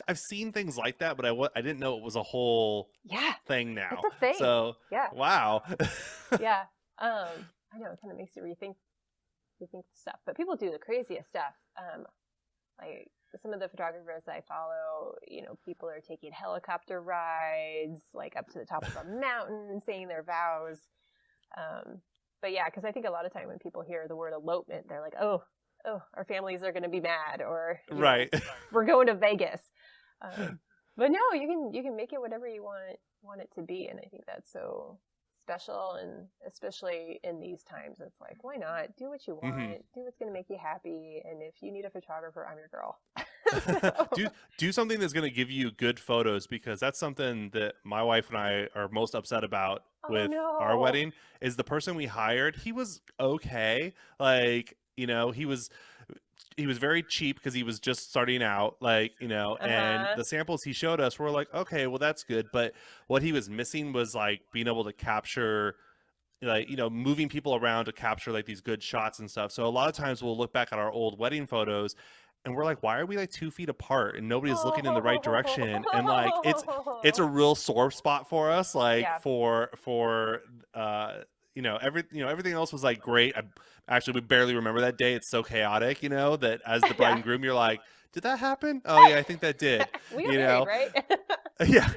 I've seen things like that, but I didn't know it was a whole Yeah. thing It's now. a thing. So Yeah. wow. Yeah. I know it kind of makes you rethink stuff, but people do the craziest stuff. Like some of the photographers I follow, people are taking helicopter rides, like up to the top of a mountain, saying their vows. But yeah, because I think a lot of time when people hear the word elopement, they're like, oh, our families are going to be mad, or Right. we're going to Vegas. But no, you can make it whatever you want it to be, and I think that's so special, and especially in these times, it's like, why not do what you want, Hmm. do what's going to make you happy, and if you need a photographer, I'm your girl. do So, do something that's going to give you good photos, because that's something that my wife and I are most upset about oh with our no. wedding. Is the person we hired, he was okay, like, he was very cheap because he was just starting out, like, and Uh-huh. the samples he showed us were like, okay, well, that's good, but what he was missing was like being able to capture, like, moving people around to capture like these good shots and stuff. So a lot of times we'll look back at our old wedding photos and we're like, why are we like 2 feet apart and nobody's looking in the right direction? And like, it's a Oh. real sore spot for us, like Yeah. for everything else was like great. Actually, we barely remember that day. It's so chaotic, that as the bride Yeah. and groom, you're like, did that happen? Oh yeah, I think that did. We got you married, know right? yeah.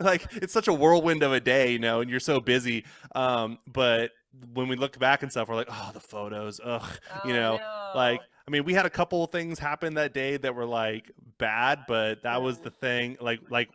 Like, it's such a whirlwind of a day, and you're so busy. But when we look back and stuff, we're like, oh, the photos, ugh. you Oh know like, no. I mean, we had a couple of things happen that day that were like bad, but that was the Mm. thing. Like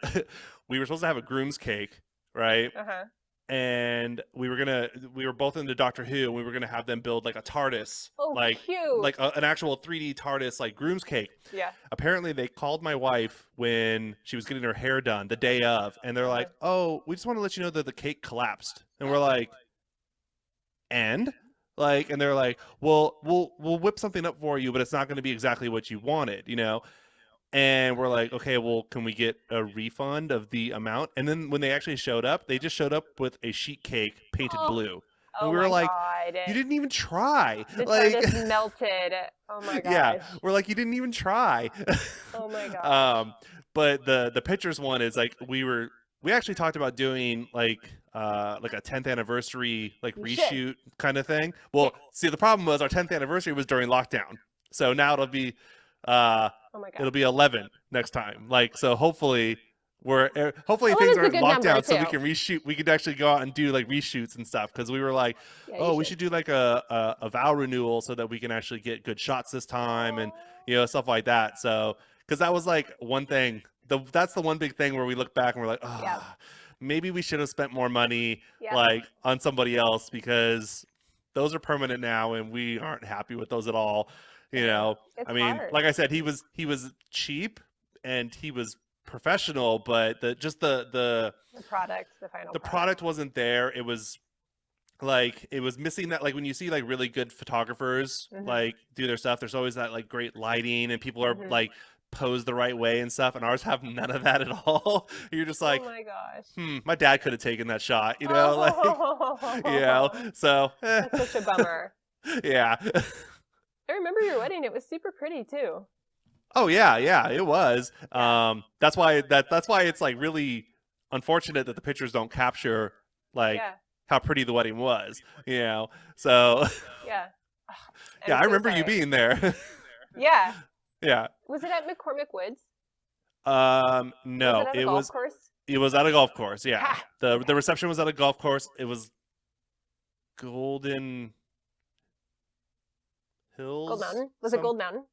we were supposed to have a groom's cake, right? Uh-huh. And we were both into Doctor Who, and we were gonna have them build like a TARDIS, Oh, like cute. an actual 3D TARDIS, like groom's cake. Yeah. Apparently, they called my wife when she was getting her hair done the day of, and they're Uh-huh. like, "Oh, we just want to let you know that the cake collapsed." And we're like, "And?" Like, and they're like, "Well, we'll whip something up for you, but it's not going to be exactly what you wanted." And we're like, okay, well, can we get a refund of the amount? And then when they actually showed up, they just showed up with a sheet cake painted Oh, blue. And oh we were my like, God. you didn't even try. The Like, TARDIS melted. Oh my yeah, gosh. we're like, you didn't even try. Oh my gosh. um, but the pictures one is like, we actually talked about doing like a 10th anniversary like You should. reshoot kind of thing. Yes. Well, see, the problem was our 10th anniversary was during lockdown, so now uh Oh my God. it'll be 11 next time. Like, so hopefully things 11's a aren't good locked number down, so too. we can reshoot. We could actually go out and do like reshoots and stuff, because we were like, Yeah, you oh, we should. should do like a vow renewal so that we can actually get good shots this time, and Oh. stuff like that. So, because that was like one thing. That's the one big thing where we look back and we're like, Yeah. oh, maybe we should have spent more money Yeah. like on somebody else, because those are permanent now, and we aren't happy with those at all. It's I mean, hard. like I said, he was cheap and he was professional, but The final the product. product wasn't there. It was like, it was missing that, like, when you see like really good photographers Mhm. like do their stuff, there's always that like great lighting and people are Mhm. like posed the right way and stuff, and ours have none of that at all. You're just Oh like, my gosh. my dad could have taken that shot, like, Oh. so That's such a bummer. yeah. I remember your wedding. It was super pretty too. Oh yeah, it was. Yeah. That's why it's like really unfortunate that the pictures don't capture like Yeah. how pretty the wedding was, you know. So Yeah. Ugh, I'm yeah, I so remember you sorry. being there. Yeah. Yeah. Was it at McCormick Woods? Was it No, at a it golf was course? it was at a golf course. Yeah, Ha. the Okay. reception was at a golf course. It was Golden Gold Hills. Mountain? Was it Gold Mountain?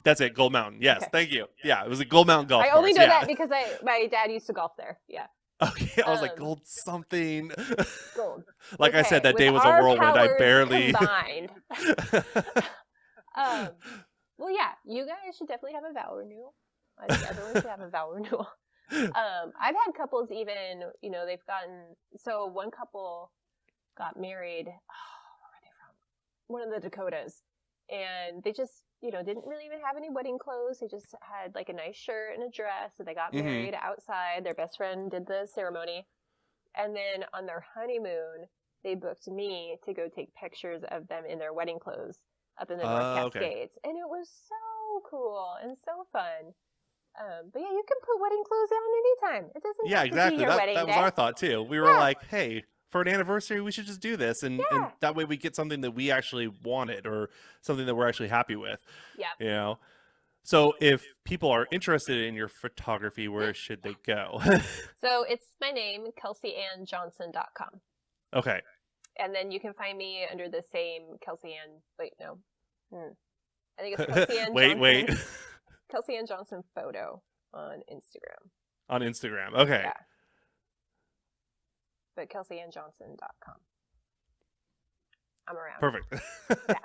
That's it, Gold Mountain. Yes, Okay. thank you. Yeah, it was a Gold Mountain golf I only course. know that Yeah. because my dad used to golf there. Yeah. Okay, I was like Um, Gold something. Gold. Like I said, Okay. that With day was a our whirlwind. I powers barely. combined. um, well, yeah, you guys should definitely have a vow renewal. I think everyone should have a vow renewal. I've had couples even, they've gotten, so one couple got married, where were they from? One of the Dakotas. And they just, didn't really even have any wedding clothes. They just had like a nice shirt and a dress, and they got Hmm. married outside. Their best friend did the ceremony. And then on their honeymoon, they booked me to go take pictures of them in their wedding clothes up in the North Okay. Cascades. And it was so cool and so fun. But yeah, you can put wedding clothes on anytime. It doesn't Yeah, have to be exactly. your That wedding that was day. our thought too. We were Yeah, like, hey, for an anniversary, we should just do this, and yeah, that way we get something that we actually wanted or something that we're actually happy with. yeah. You know. So if people are interested in your photography, where should they go? So it's my name, KelseyAnnJohnson.com. Okay. And then you can find me under the same Kelsey Ann. Wait, no. I think it's Kelsey Ann Wait. Johnson. Kelsey Ann Johnson photo on Instagram. On Instagram. Okay. Yeah. But KelseyAnnJohnson.com. I'm around. Perfect. Yeah.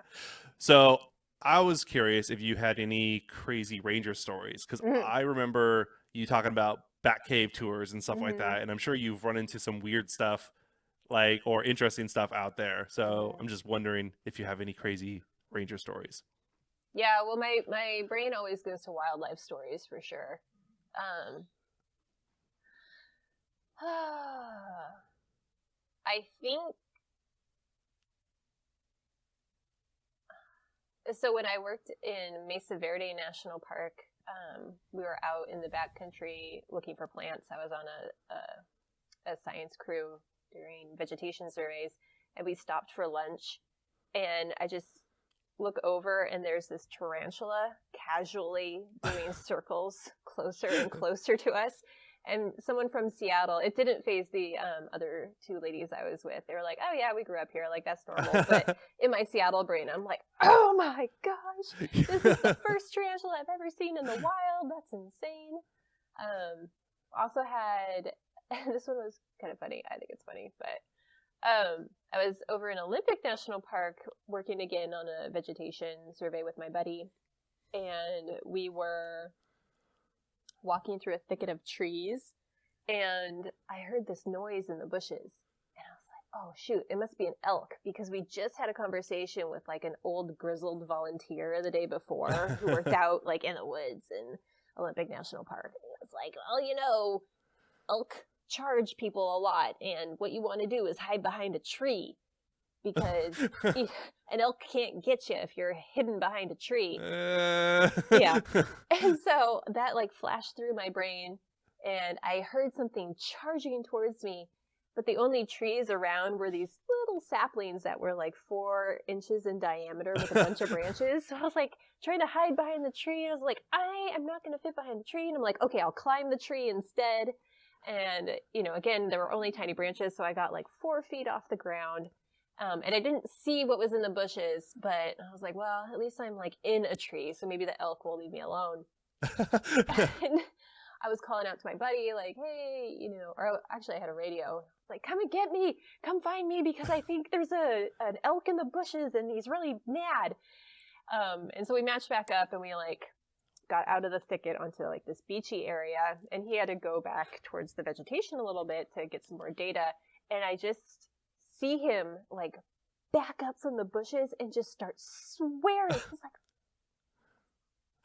So I was curious if you had any crazy ranger stories, because Mm-hmm. I remember you talking about Bat Cave tours and stuff like Mm-hmm. that, and I'm sure you've run into some weird stuff, like, or interesting stuff out there. So Mm-hmm. I'm just wondering if you have any crazy ranger stories. Yeah, well, my brain always goes to wildlife stories for sure. Um, I think so. When I worked in Mesa Verde National Park, we were out in the backcountry looking for plants. I was on a science crew during vegetation surveys, and we stopped for lunch, and I just look over, and there's this tarantula casually doing circles closer and closer to us. And someone from Seattle, it didn't phase the other two ladies I was with. They were like, oh yeah, we grew up here, like that's normal. But in my Seattle brain, I'm like, oh my gosh, this is the first tarantula I've ever seen in the wild. That's insane. Also had, this one was kind of funny. I think it's funny, but I was over in Olympic National Park working again on a vegetation survey with my buddy, and we were walking through a thicket of trees, and I heard this noise in the bushes, and I was like, oh shoot, it must be an elk, because we just had a conversation with like an old grizzled volunteer the day before who worked out like in the woods in Olympic National Park. And it was like, well, elk charge people a lot, and what you want to do is hide behind a tree, because an elk can't get you if you're hidden behind a tree. Yeah. And so that like flashed through my brain, and I heard something charging towards me, but the only trees around were these little saplings that were like 4 inches in diameter with a bunch of branches. So I was like trying to hide behind the tree. I was like, I am not going to fit behind the tree. And I'm like, okay, I'll climb the tree instead. And, again, there were only tiny branches, so I got like 4 feet off the ground. And I didn't see what was in the bushes, but I was like, well, at least I'm like in a tree, so maybe the elk will leave me alone. And I was calling out to my buddy, like, hey, or actually I had a radio. Like, come and get me, come find me, because I think there's an elk in the bushes and he's really mad. And so we matched back up, and we like got out of the thicket onto like this beachy area, and he had to go back towards the vegetation a little bit to get some more data. And I just see him like back up from the bushes and just start swearing. He's like,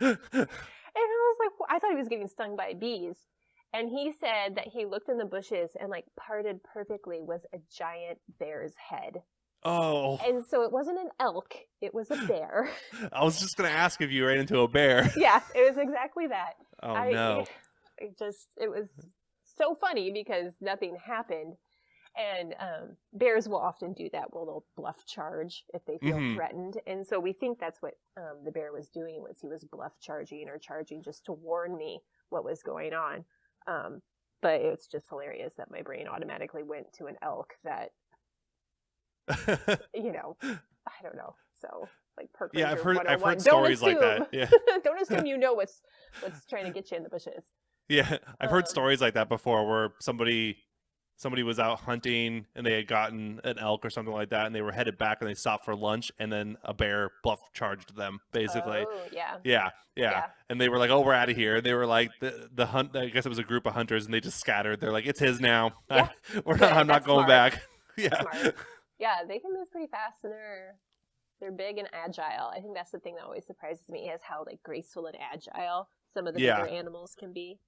and I was like, I thought he was getting stung by bees. And he said that he looked in the bushes, and like parted perfectly was a giant bear's head. Oh, And so it wasn't an elk, it was a bear. I was just gonna ask if you ran into a bear. Yeah, it was exactly that. Oh no. It was so funny because nothing happened. And bears will often do that. Well, they'll bluff charge if they feel threatened. And so we think that's what the bear was doing, was he was bluff charging or charging just to warn me what was going on. But it's just hilarious that my brain automatically went to an elk that, you know, I don't know. So like Park Ranger I've heard 101. stories like that. Yeah. Don't assume you know what's trying to get you in the bushes. Yeah, I've heard stories like that before, where somebody was out hunting and they had gotten an elk or something like that, and they were headed back and they stopped for lunch, and then a bear bluff charged them, basically. Oh, yeah. Yeah. And they were like, "Oh, we're out of here." And they were like, the hunt. I guess it was a group of hunters, and they just scattered. They're like, "It's his now. Yeah. I'm not going back." Yeah. Smart. Yeah, they can move pretty fast, and they're big and agile. I think that's the thing that always surprises me, is how like graceful and agile some of the bigger animals can be.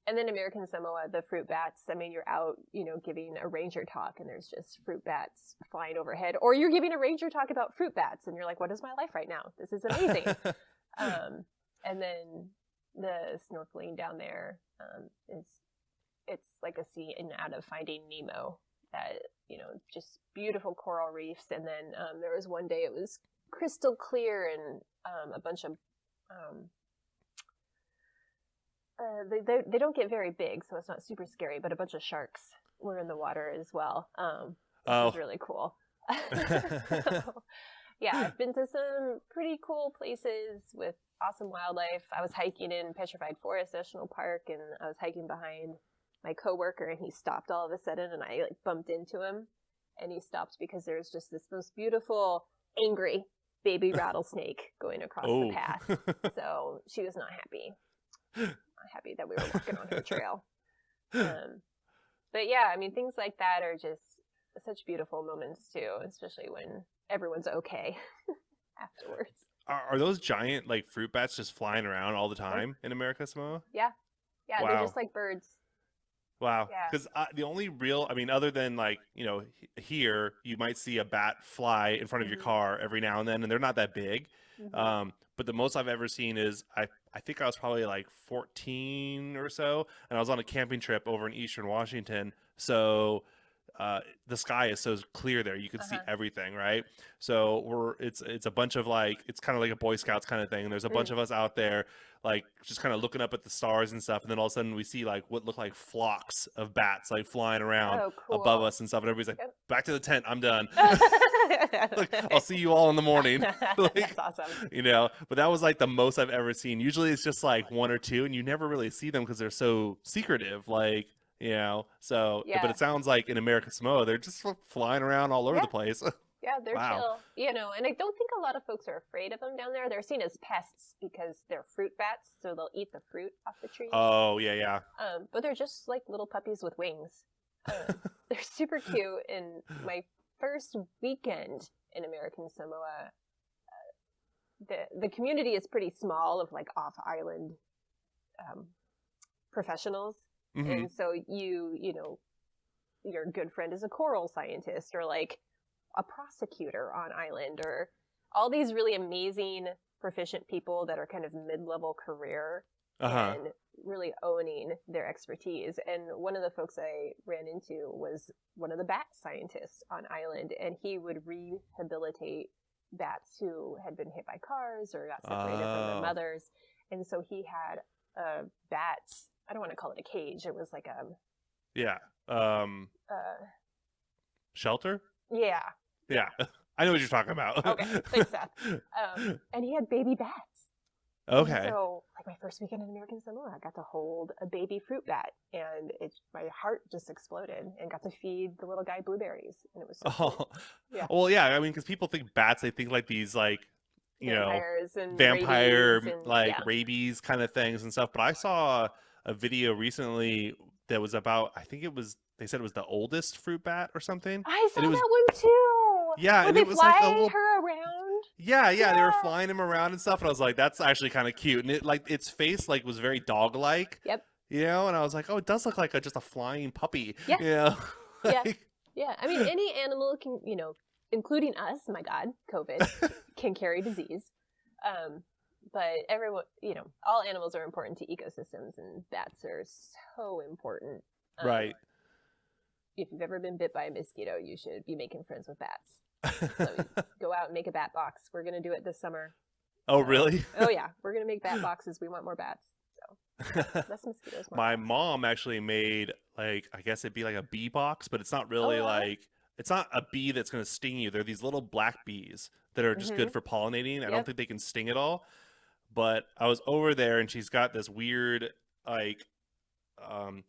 And then American Samoa, the fruit bats. I mean, you're out, giving a ranger talk, and there's just fruit bats flying overhead. Or you're giving a ranger talk about fruit bats, and you're like, what is my life right now? This is amazing. And then the snorkeling down there it's like a scene out of Finding Nemo. That, just beautiful coral reefs. And then there was one day it was crystal clear, and a bunch of they don't get very big, so it's not super scary, but a bunch of sharks were in the water as well. Which was really cool. So, yeah, I've been to some pretty cool places with awesome wildlife. I was hiking in Petrified Forest National Park, and I was hiking behind my coworker, and he stopped all of a sudden, and I bumped into him, and he stopped because there was just this most beautiful, angry baby rattlesnake going across the path. So she was not happy. Not happy that we were walking on her trail. But yeah, I mean, things like that are just such beautiful moments too, especially when everyone's okay afterwards. Are those giant like fruit bats just flying around all the time in America Samoa? Yeah, wow. They're just like birds. Wow. Because the only real, other than like, here, you might see a bat fly in front of your car every now and then, and they're not that big. But the most I've ever seen is, I think I was probably like 14 or so, and I was on a camping trip over in Eastern Washington. So the sky is so clear there, you can see everything, right? So it's a bunch of like, it's kind of like a Boy Scouts kind of thing. And there's a bunch of us out there, like just kind of looking up at the stars and stuff, and then all of a sudden we see like what look like flocks of bats like flying around above us and stuff, and everybody's like, back to the tent, I'm done. Like, I'll see you all in the morning. Like, that's awesome. But that was like the most I've ever seen. Usually it's just like one or two, and you never really see them because they're so secretive, like, so but it sounds like in America Samoa they're just flying around all over the place. Yeah, they're chill, and I don't think a lot of folks are afraid of them down there. They're seen as pests because they're fruit bats, so they'll eat the fruit off the trees. Oh, yeah. But they're just like little puppies with wings. They're super cute. And my first weekend in American Samoa, the community is pretty small of like off-island professionals. And so your good friend is a coral scientist, or like a prosecutor on island, or all these really amazing, proficient people that are kind of mid-level career and really owning their expertise. And one of the folks I ran into was one of the bat scientists on island, and he would rehabilitate bats who had been hit by cars or got separated from their mothers. And so he had bats. I don't want to call it a cage. It was like a shelter. Yeah. I know what you're talking about. Okay, thanks, Seth. And he had baby bats. Okay. And so, like my first weekend in American Samoa, I got to hold a baby fruit bat, and my heart just exploded, and got to feed the little guy blueberries, and it was so cool. Yeah. Well, yeah. Because people think bats, they think like these like vampires and vampire rabies and, rabies kind of things and stuff. But I saw a video recently that was about, they said it was the oldest fruit bat or something. I saw that one too. Yeah, and it was like a little her around. Yeah, they were flying him around and stuff, and I was like, that's actually kind of cute. And it like its face like was very dog-like. Yep. And I was like, oh, it does look like just a flying puppy. Yeah. Yeah. Yeah, I mean, any animal can, including us, my God, COVID, can carry disease. But everyone, all animals are important to ecosystems, and bats are so important. Right. If you've ever been bit by a mosquito, you should be making friends with bats. So go out and make a bat box. We're going to do it this summer. Oh, really? Oh, yeah. We're going to make bat boxes. We want more bats. So less mosquitoes, more My bats. mom actually made, like, I guess it'd be like a bee box, but it's not really it's not a bee that's going to sting you. They're these little black bees that are just good for pollinating. I don't think they can sting at all. But I was over there and she's got this weird, like,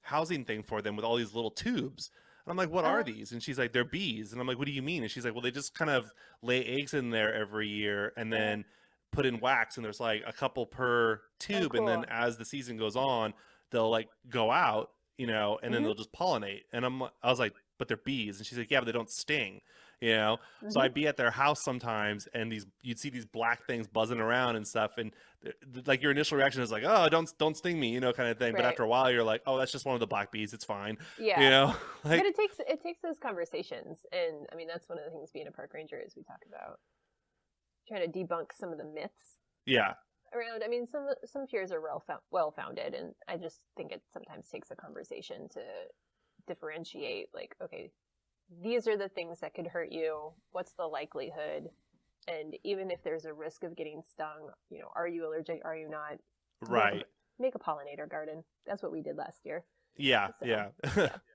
housing thing for them with all these little tubes. And I'm like, what are these? And she's like, they're bees. And I'm like, what do you mean? And she's like, well, they just kind of lay eggs in there every year and then put in wax. And there's like a couple per tube. Cool. And then as the season goes on, they'll like go out, and then they'll just pollinate. And I was like, but they're bees. And she's like, yeah, but they don't sting. So I'd be at their house sometimes, and you'd see these black things buzzing around and stuff, and like your initial reaction is like, oh, don't sting me, kind of thing. Right. But after a while, you're like, oh, that's just one of the black bees. It's fine. Yeah. Like, but it takes those conversations, and I mean that's one of the things being a park ranger is we talk about trying to debunk some of the myths. Yeah. Around, I mean, some fears are well founded, and I just think it sometimes takes a conversation to differentiate. Like, okay, these are the things that could hurt you. What's the likelihood? And even if there's a risk of getting stung, are you allergic? Are you not? Right. Make a pollinator garden. That's what we did last year. Yeah, so, yeah.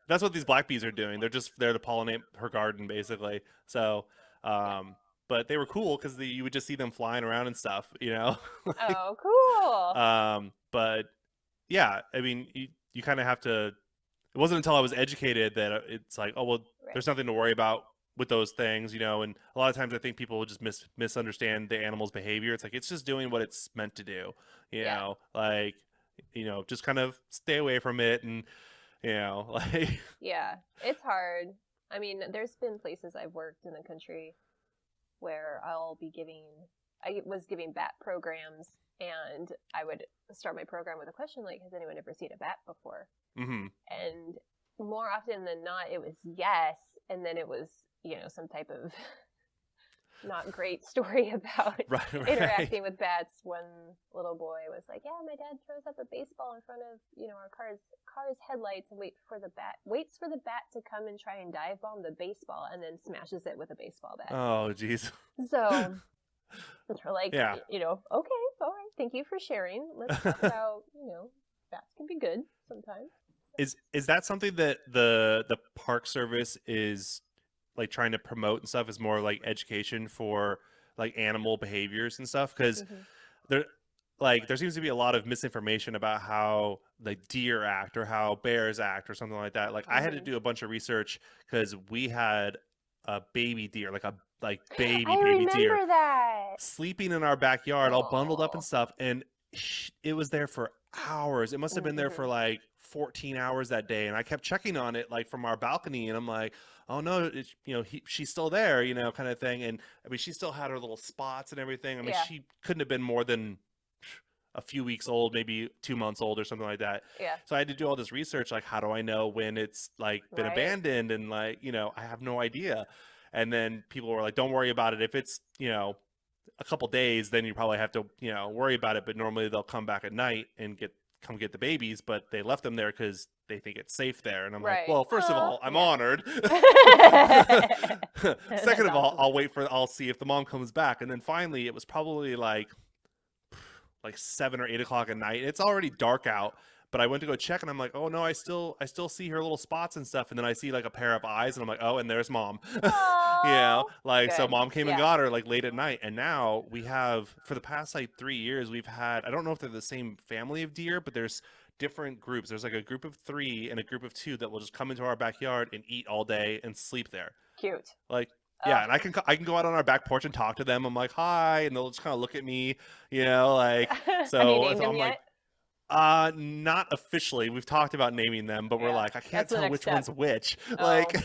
That's what these black bees are doing. They're just there to pollinate her garden, basically. So, but they were cool because you would just see them flying around and stuff, Like, oh, cool. But yeah, I mean, you kind of have to. It wasn't until I was educated that it's like, oh, well, there's nothing to worry about with those things, and a lot of times I think people will just misunderstand the animal's behavior. It's like, it's just doing what it's meant to do, like, just kind of stay away from it. And, like, yeah, it's hard. I mean, there's been places I've worked in the country where I was giving bat programs, and I would start my program with a question like, has anyone ever seen a bat before? Mm-hmm. And more often than not, it was yes. And then it was, some type of not great story about interacting with bats. One little boy was like, yeah, my dad throws up a baseball in front of, our car's headlights and waits for the bat to come and try and dive bomb the baseball, and then smashes it with a baseball bat. Oh, geez. So we're like, okay, all right. Thank you for sharing. Let's talk about, bats can be good sometimes. Is that something that the Park Service is like trying to promote and stuff, is more like education for like animal behaviors and stuff? Because there seems to be a lot of misinformation about how the deer act or how bears act or something like that. Like I had to do a bunch of research because we had a baby deer, baby deer that. sleeping in our backyard, all bundled up and stuff, and it was there for hours. It must have been there for like 14 hours that day, and I kept checking on it like from our balcony, and I'm like, oh no, she's still there, kind of thing. And I mean, she still had her little spots and everything. I mean, she couldn't have been more than a few weeks old, maybe 2 months old or something like that. Yeah. So I had to do all this research, like, how do I know when it's like been abandoned? And like, I have no idea. And then people were like, don't worry about it. If it's, a couple days, then you probably have to, worry about it. But normally they'll come back at night and come get the babies, but they left them there because they think it's safe there. And I'm like, well, first of all, I'm honored. Second of all, I'll see if the mom comes back. And then finally, it was probably like 7 or 8 o'clock at night. It's already dark out, but I went to go check, and I'm like, oh no, I still see her little spots and stuff. And then I see like a pair of eyes, and I'm like, oh, and there's mom. Good. So mom came and got her like late at night. And now we have, for the past like 3 years, we've had, I don't know if they're the same family of deer, but there's different groups. There's like a group of 3 and a group of 2 that will just come into our backyard and eat all day and sleep there. Cute. Like, yeah, and I can go out on our back porch and talk to them. I'm like, hi, and they'll just kind of look at me, like. So have you named them I'm yet? like, not officially. We've talked about naming them, but we're like, I can't tell which one's which. Like,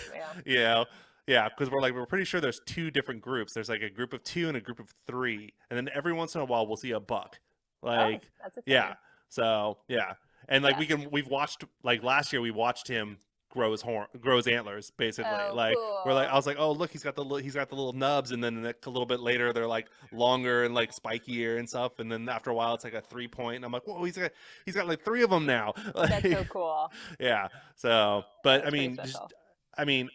because we're pretty sure there's 2 different groups. There's like a group of 2 and a group of 3, and then every once in a while we'll see a buck. Like, that's exciting. So and like we've watched, like last year we watched him grows antlers, basically. Oh, Like we're like, I cool. was like, oh look, he's got the little nubs, and then a little bit later they're like longer and like spikier and stuff, and then after a while it's like a 3-point, and I'm like, whoa, he's got like 3 of them now. That's so Like, cool. yeah. So, but I That's pretty mean, just special. I mean,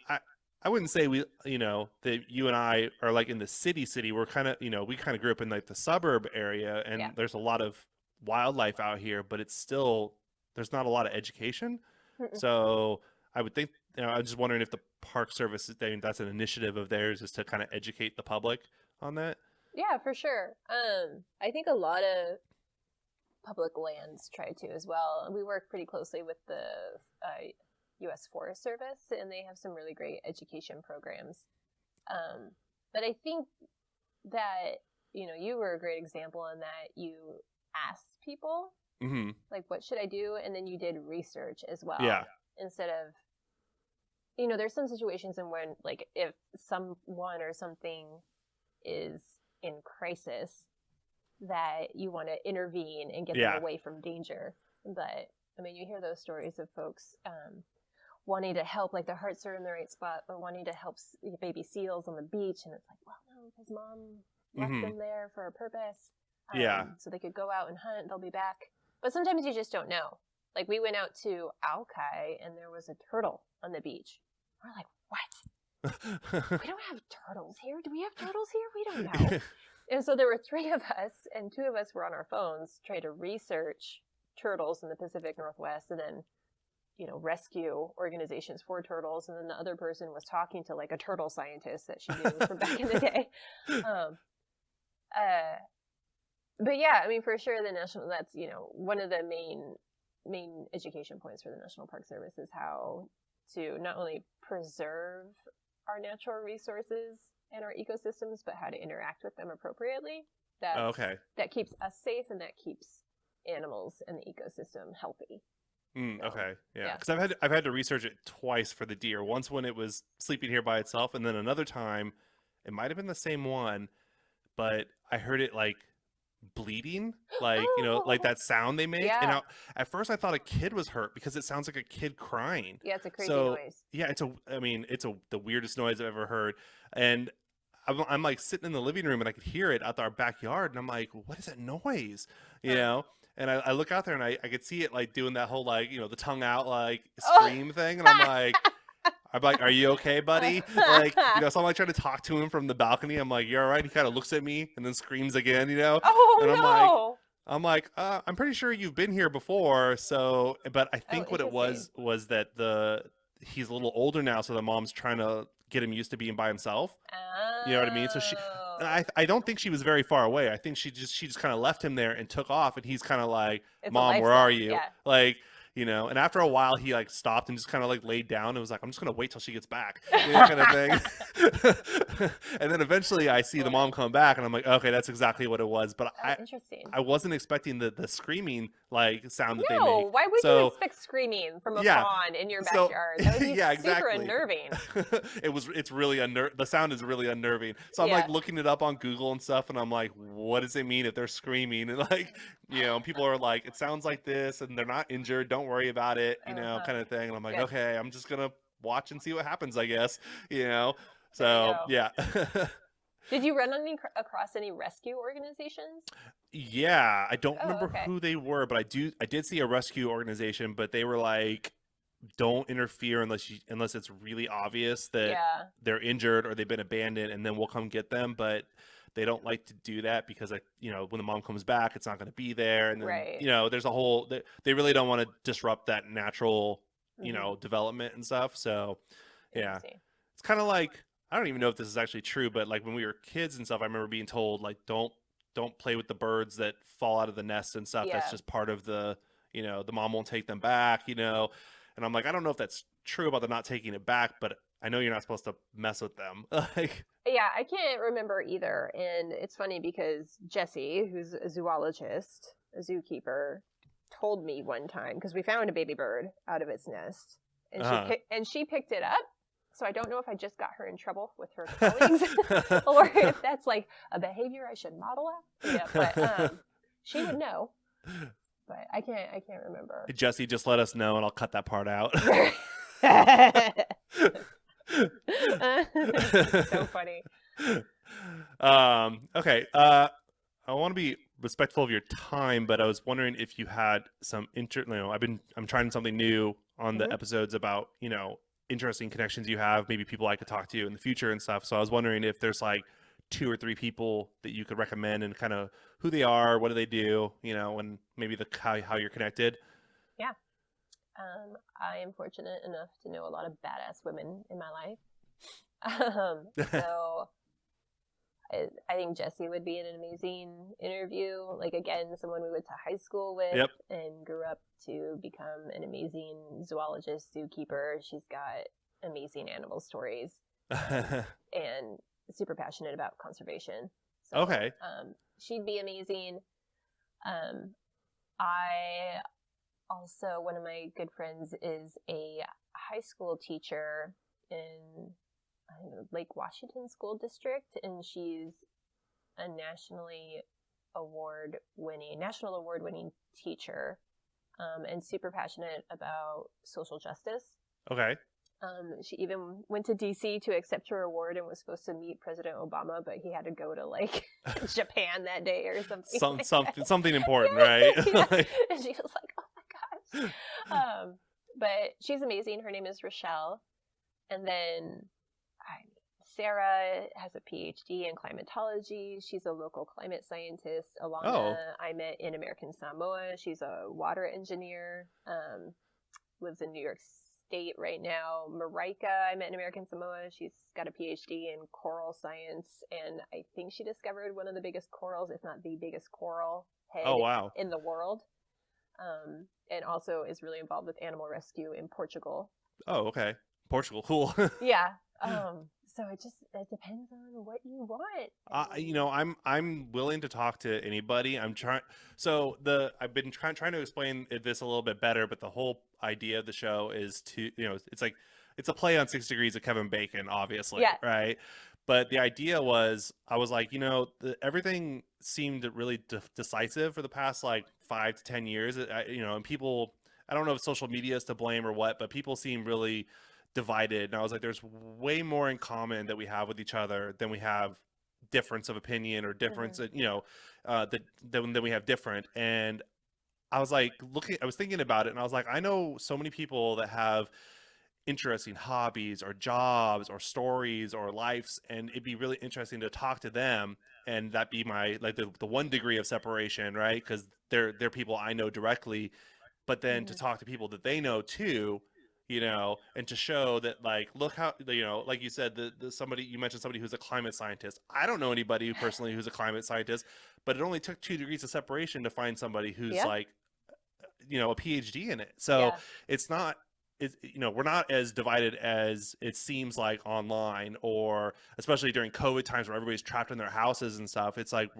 I wouldn't say that you and I are like in the city. We're kind of, we kind of grew up in like the suburb area, Yeah. and there's a lot of wildlife out here, but it's still, there's not a lot of education. Mm-mm. So I would think, I'm just wondering if the Park Service, I mean, that's an initiative of theirs, is to kind of educate the public on that. Yeah, for sure. I think a lot of public lands try to as well. We work pretty closely with the U.S. Forest Service, and they have some really great education programs. But I think that, you were a great example in that you asked people, Mm-hmm. like, what should I do? And then you did research as well. Yeah. Instead of, there's some situations in when, like, if someone or something is in crisis, that you want to intervene and get them away from danger. But, I mean, you hear those stories of folks wanting to help, like their hearts are in the right spot, but wanting to help baby seals on the beach. And it's like, well, no, because mom left them there for a purpose. So they could go out and hunt, they'll be back. But sometimes you just don't know. Like, we went out to Alki, and there was a turtle on the beach. We're like, what? We don't have turtles here. Do we have turtles here? We don't know. And so there were 3 of us, and 2 of us were on our phones trying to research turtles in the Pacific Northwest, and then, rescue organizations for turtles. And then the other person was talking to like a turtle scientist that she knew from back in the day. But yeah, I mean, for sure, that's, one of the main education points for the National Park Service is how to not only preserve our natural resources and our ecosystems, but how to interact with them appropriately. That keeps us safe, and that keeps animals and the ecosystem healthy. Okay, yeah. Because I've had to research it twice for the deer. Once when it was sleeping here by itself, and then another time, it might have been the same one, but I heard it like bleeding, like like that sound they make. Yeah. And at first I thought a kid was hurt because it sounds like a kid crying. Yeah, it's a crazy noise. Yeah, it's the weirdest noise I've ever heard. And I'm like sitting in the living room, and I could hear it out our backyard, and I'm like, what is that noise? And I look out there, and I could see it like doing that whole like the tongue out like scream thing, and I'm like, are you okay, buddy? Like, so I'm like trying to talk to him from the balcony. I'm like, you're all right? He kind of looks at me and then screams again, Oh, and no. I'm like, I'm pretty sure you've been here before. So, but I think what it was that he's a little older now, so the mom's trying to get him used to being by himself. You know what I mean? So I don't think she was very far away. I think she just kind of left him there and took off, and he's kind of like, Mom, where are you? Yeah. Like, and after a while he like stopped and just kind of like laid down and was like, I'm just going to wait till she gets back, kind of thing. And then eventually I see the mom come back, and I'm like, okay, that's exactly what it was. But interesting. I wasn't expecting the screaming like sound that they make. No, why would you expect screaming from a fawn in your backyard? That would be super unnerving. It's really the sound is really unnerving. So I'm like looking it up on Google and stuff, and I'm like, what does it mean if they're screaming? And like, people are like, it sounds like this, and they're not injured, don't worry about it, kind of thing. And I'm like, okay, I'm just gonna watch and see what happens, I guess. So yeah. Did you run across any rescue organizations? Yeah, I don't remember who they were, but I did see a rescue organization, but they were like, don't interfere unless it's really obvious that they're injured or they've been abandoned, and then we'll come get them. But they don't like to do that because when the mom comes back, it's not going to be there, and then there's a whole they really don't want to disrupt that natural development and stuff. So yeah, it's kind of like, I don't even know if this is actually true, but like when we were kids and stuff, I remember being told like, don't play with the birds that fall out of the nest and stuff. That's just part of the mom won't take them back, and I'm like, I don't know if that's true about the not taking it back, but I know you're not supposed to mess with them. Like, yeah, I can't remember either. And it's funny because Jessie, who's a zoologist, a zookeeper, told me one time, because we found a baby bird out of its nest, and she picked it up. So I don't know if I just got her in trouble with her colleagues or if that's like a behavior I should model after. Yeah, but she would know. But I can't remember. Jesse, just let us know and I'll cut that part out. So funny. Okay. I want to be respectful of your time, but I was wondering if you had some I'm trying something new on the Mhm. episodes about, interesting connections you have, maybe people I could talk to in the future and stuff. So I was wondering if there's like 2 or 3 people that you could recommend and kind of who they are, what do they do, and maybe how you're connected. Yeah. I am fortunate enough to know a lot of badass women in my life. So I think Jesse would be an amazing interview. Like, again, someone we went to high school with Yep. and grew up to become an amazing zoologist, zookeeper. She's got amazing animal stories and super passionate about conservation. So, Okay. she'd be amazing. I also, one of my good friends is a high school teacher in Lake Washington School District, and she's a national award-winning teacher, and super passionate about social justice. Okay. She even went to DC to accept her award and was supposed to meet President Obama, but he had to go to like Japan that day or something. Something important, yeah, right? yeah. And she was like, "Oh my gosh!" But she's amazing. Her name is Rochelle, and then Sarah has a PhD in climatology. She's a local climate scientist. Alana, I met in American Samoa. She's a water engineer. Lives in New York State right now. Marika, I met in American Samoa. She's got a PhD in coral science, and I think she discovered one of the biggest corals, if not the biggest coral head in the world. And also is really involved with animal rescue in Portugal. Oh, okay. Portugal, cool. Yeah. So it depends on what you want. I'm willing to talk to anybody. I've been trying to explain this a little bit better, but the whole idea of the show is to, it's a play on 6 Degrees of Kevin Bacon, obviously, right? But the idea was, I was like, everything seemed really decisive for the past like 5 to 10 years, and people, I don't know if social media is to blame or what, but people seem really divided. And I was like, there's way more in common that we have with each other than we have difference of opinion or difference, than we have different. And I was like, I was thinking about it, and I was like, I know so many people that have interesting hobbies or jobs or stories or lives, and it'd be really interesting to talk to them, and that be my like the 1 degree of separation, right? Because they're people I know directly, but then to talk to people that they know too, and to show that, like, look how, like you said, you mentioned somebody who's a climate scientist. I don't know anybody personally who's a climate scientist, but it only took 2 degrees of separation to find somebody who's like, a PhD in it. So it's not, we're not as divided as it seems like online, or especially during COVID times where everybody's trapped in their houses and stuff. It's like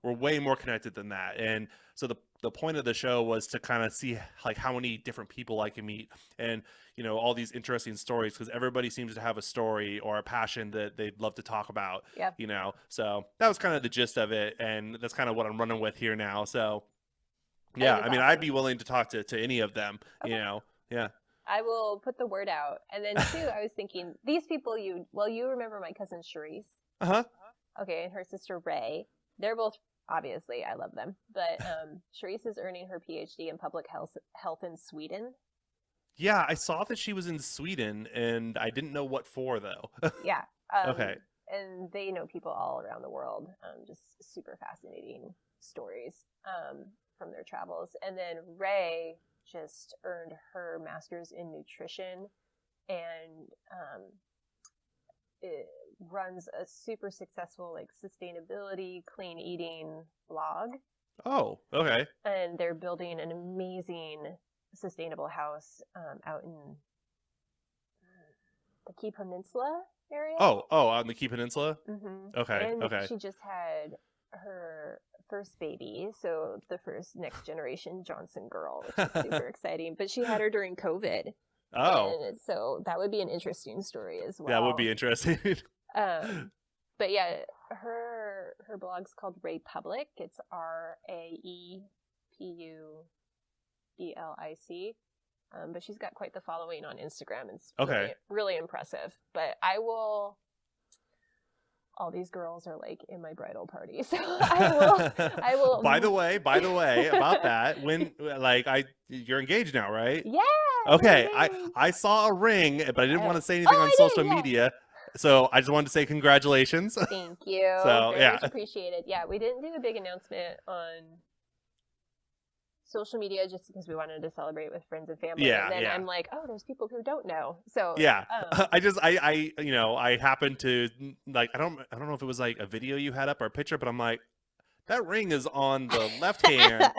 we're way more connected than that. And so the point of the show was to kind of see like how many different people I can meet, and all these interesting stories, because everybody seems to have a story or a passion that they'd love to talk about. So that was kind of the gist of it, and that's kind of what I'm running with here now. So yeah, I mean, awesome. I'd be willing to talk to any of them. Yeah. I will put the word out. And then too, I was thinking, these people you remember my cousin Charisse. Okay, and her sister Ray. They're both, obviously, I love them. But Charisse is earning her PhD in public health in Sweden. Yeah, I saw that she was in Sweden, and I didn't know what for, though. Yeah. Okay. And they know people all around the world. Just super fascinating stories from their travels. And then Ray just earned her master's in nutrition, and it runs a super successful like sustainability, clean eating blog. Oh, okay. And they're building an amazing sustainable house out in the Key Peninsula area. Oh, on the Key Peninsula? Mm-hmm. Okay, and okay. She just had her first baby, so the first next generation Johnson girl, which is super exciting. But she had her during COVID. Oh. And so that would be an interesting story as well. That would be interesting. But yeah, her blog's called Republic. It's RAEPUBLIC. But she's got quite the following on Instagram. It's Okay. really, really impressive. But all these girls are like in my bridal party, so I will. By the way, about that, when you're engaged now, right? Yeah. Okay, we're engaged. I saw a ring, but I didn't want to say anything Oh, on I social did, yeah. media, so I just wanted to say congratulations. Thank you. So, Very yeah. much appreciated. Yeah, we didn't do a big announcement on social media just because we wanted to celebrate with friends and family. Yeah, and then yeah. I'm like, oh, there's people who don't know. So Yeah, I happened to like I don't know if it was like a video you had up or a picture, but I'm like, that ring is on the left hand.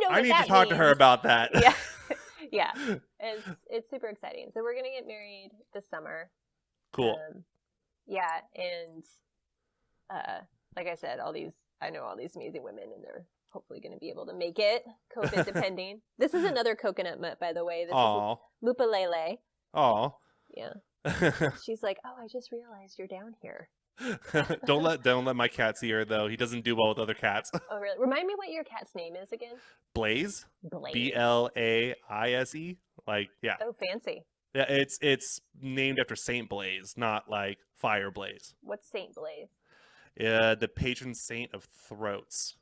I need to talk to her about that. Yeah. Yeah. It's super exciting. So we're gonna get married this summer. Cool. Yeah, and like I said, I know all these amazing women, and they're hopefully going to be able to make it, COVID depending. This is another coconut mutt, by the way. This is Lupalele. Aw. Yeah. She's like, oh, I just realized you're down here. Don't let my cat see her though. He doesn't do well with other cats. Oh, really? Remind me what your cat's name is again. Blaze. Blaze. Blaise. Like, yeah. Oh, fancy. Yeah, it's named after Saint Blaise, not like Fire Blaze. What's Saint Blaise? The patron saint of throats.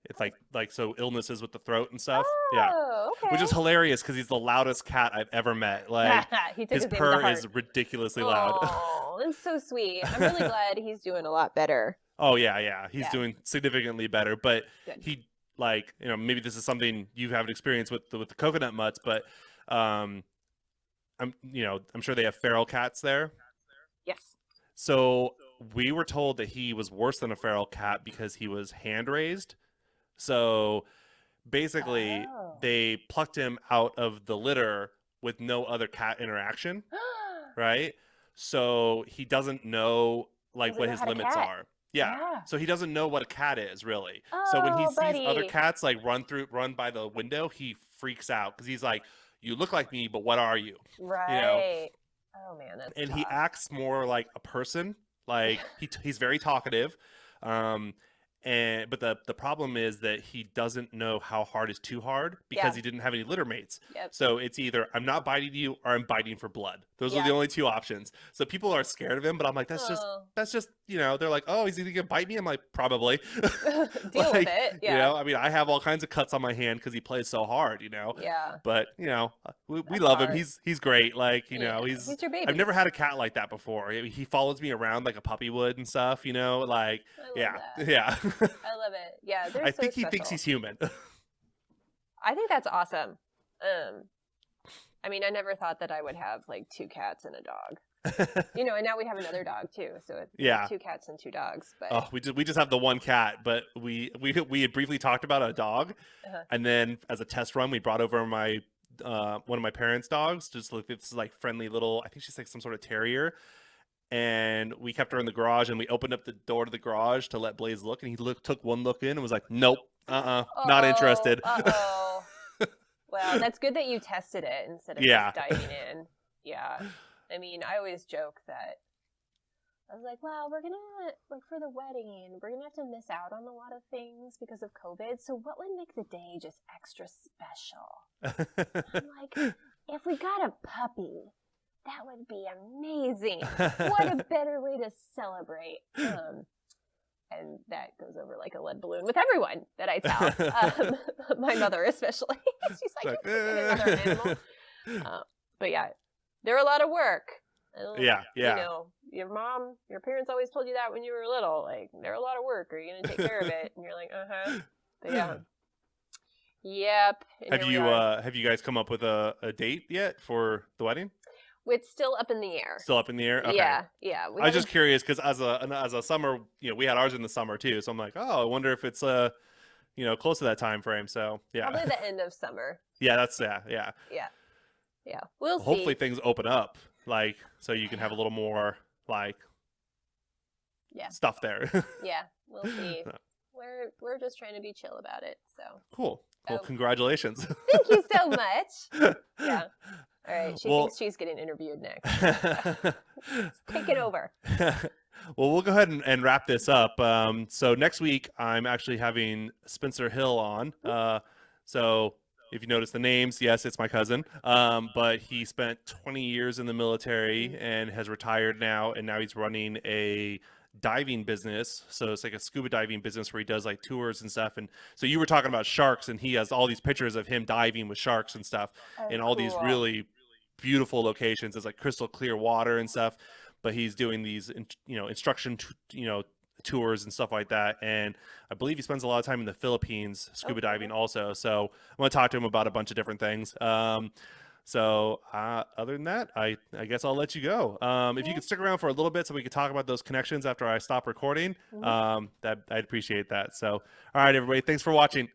It's like so illnesses with the throat and stuff. Yeah. Okay. Which is hilarious because he's the loudest cat I've ever met. Like his purr is ridiculously loud. Oh, that's so sweet. I'm really glad he's doing a lot better. Oh yeah. He's doing significantly better. But Good. he maybe this is something you haven't experienced with the coconut mutts, but I'm sure they have feral cats there. Yes. So we were told that he was worse than a feral cat because he was hand raised. So basically, they plucked him out of the litter with no other cat interaction, right? So he doesn't know what his limits are. Yeah. So he doesn't know what a cat is really. So when he sees other cats run by the window, he freaks out because he's like, "You look like me, but what are you?" Right. Oh man, that's and tough. He acts more like a person. Like he's very talkative. But the problem is that he doesn't know how hard is too hard because he didn't have any litter mates. Yep. So it's either I'm not biting you or I'm biting for blood. Those are the only two options. So people are scared of him, but I'm like, that's just they're like, oh, is he gonna bite me? I'm like, probably. Deal with it. Yeah. I mean, I have all kinds of cuts on my hand because he plays so hard. Yeah. But we love him. He's great. Like he's your baby. I've never had a cat like that before. He follows me around like a puppy would and stuff. Like that. Yeah. I love it. Yeah, I think he thinks he's human. I think that's awesome. I mean, I never thought that I would have like 2 cats and a dog. And now we have another dog too. So it's 2 cats and 2 dogs. But we just have the one cat, but we had briefly talked about a dog, and then as a test run, we brought over my one of my parents' dogs. Just like this like friendly little. I think she's like some sort of terrier. And we kept her in the garage, and we opened up the door to the garage to let Blaze look, and he took one look in and was like, nope, not interested. Well, that's good that you tested it instead of just diving in. Yeah. I mean, I always joke that I was like, well, we're going to, for the wedding, we're going to have to miss out on a lot of things because of COVID. So what would make the day just extra special? I'm like, if we got a puppy, that would be amazing. What a better way to celebrate. And that goes over like a lead balloon with everyone that I tell. My mother especially. She's like, you can get another animal. But yeah, they're a lot of work. Yeah. Your parents always told you that when you were little. Like, they're a lot of work. Are you going to take care of it? And you're like, But yeah. Yep. Have you guys come up with a date yet for the wedding? It's still up in the air. Still up in the air? Okay. Yeah. I was just curious because as a summer, we had ours in the summer too. So I'm like, oh, I wonder if it's close to that time frame. So yeah. Probably the end of summer. Yeah, that's yeah. Yeah. We'll see. Hopefully things open up, so you can have a little more stuff there. Yeah, we'll see. We're just trying to be chill about it. So cool. Congratulations. Thank you so much. Yeah. All right, she thinks she's getting interviewed next. Take it over. Well, we'll go ahead and wrap this up. So next week, I'm actually having Spencer Hill on. So if you notice the names, yes, it's my cousin. But he spent 20 years in the military and has retired now, and now he's running a diving business. So it's like a scuba diving business where he does like tours and stuff. And so you were talking about sharks, and he has all these pictures of him diving with sharks and stuff Oh, in all these cool. really beautiful locations. It's like crystal clear water and stuff. But he's doing these, instruction, tours and stuff like that. And I believe he spends a lot of time in the Philippines scuba diving also. So I'm going to talk to him about a bunch of different things. Other than that, I guess I'll let you go. If you could stick around for a little bit so we could talk about those connections after I stop recording, that I'd appreciate that. So, all right, everybody, thanks for watching.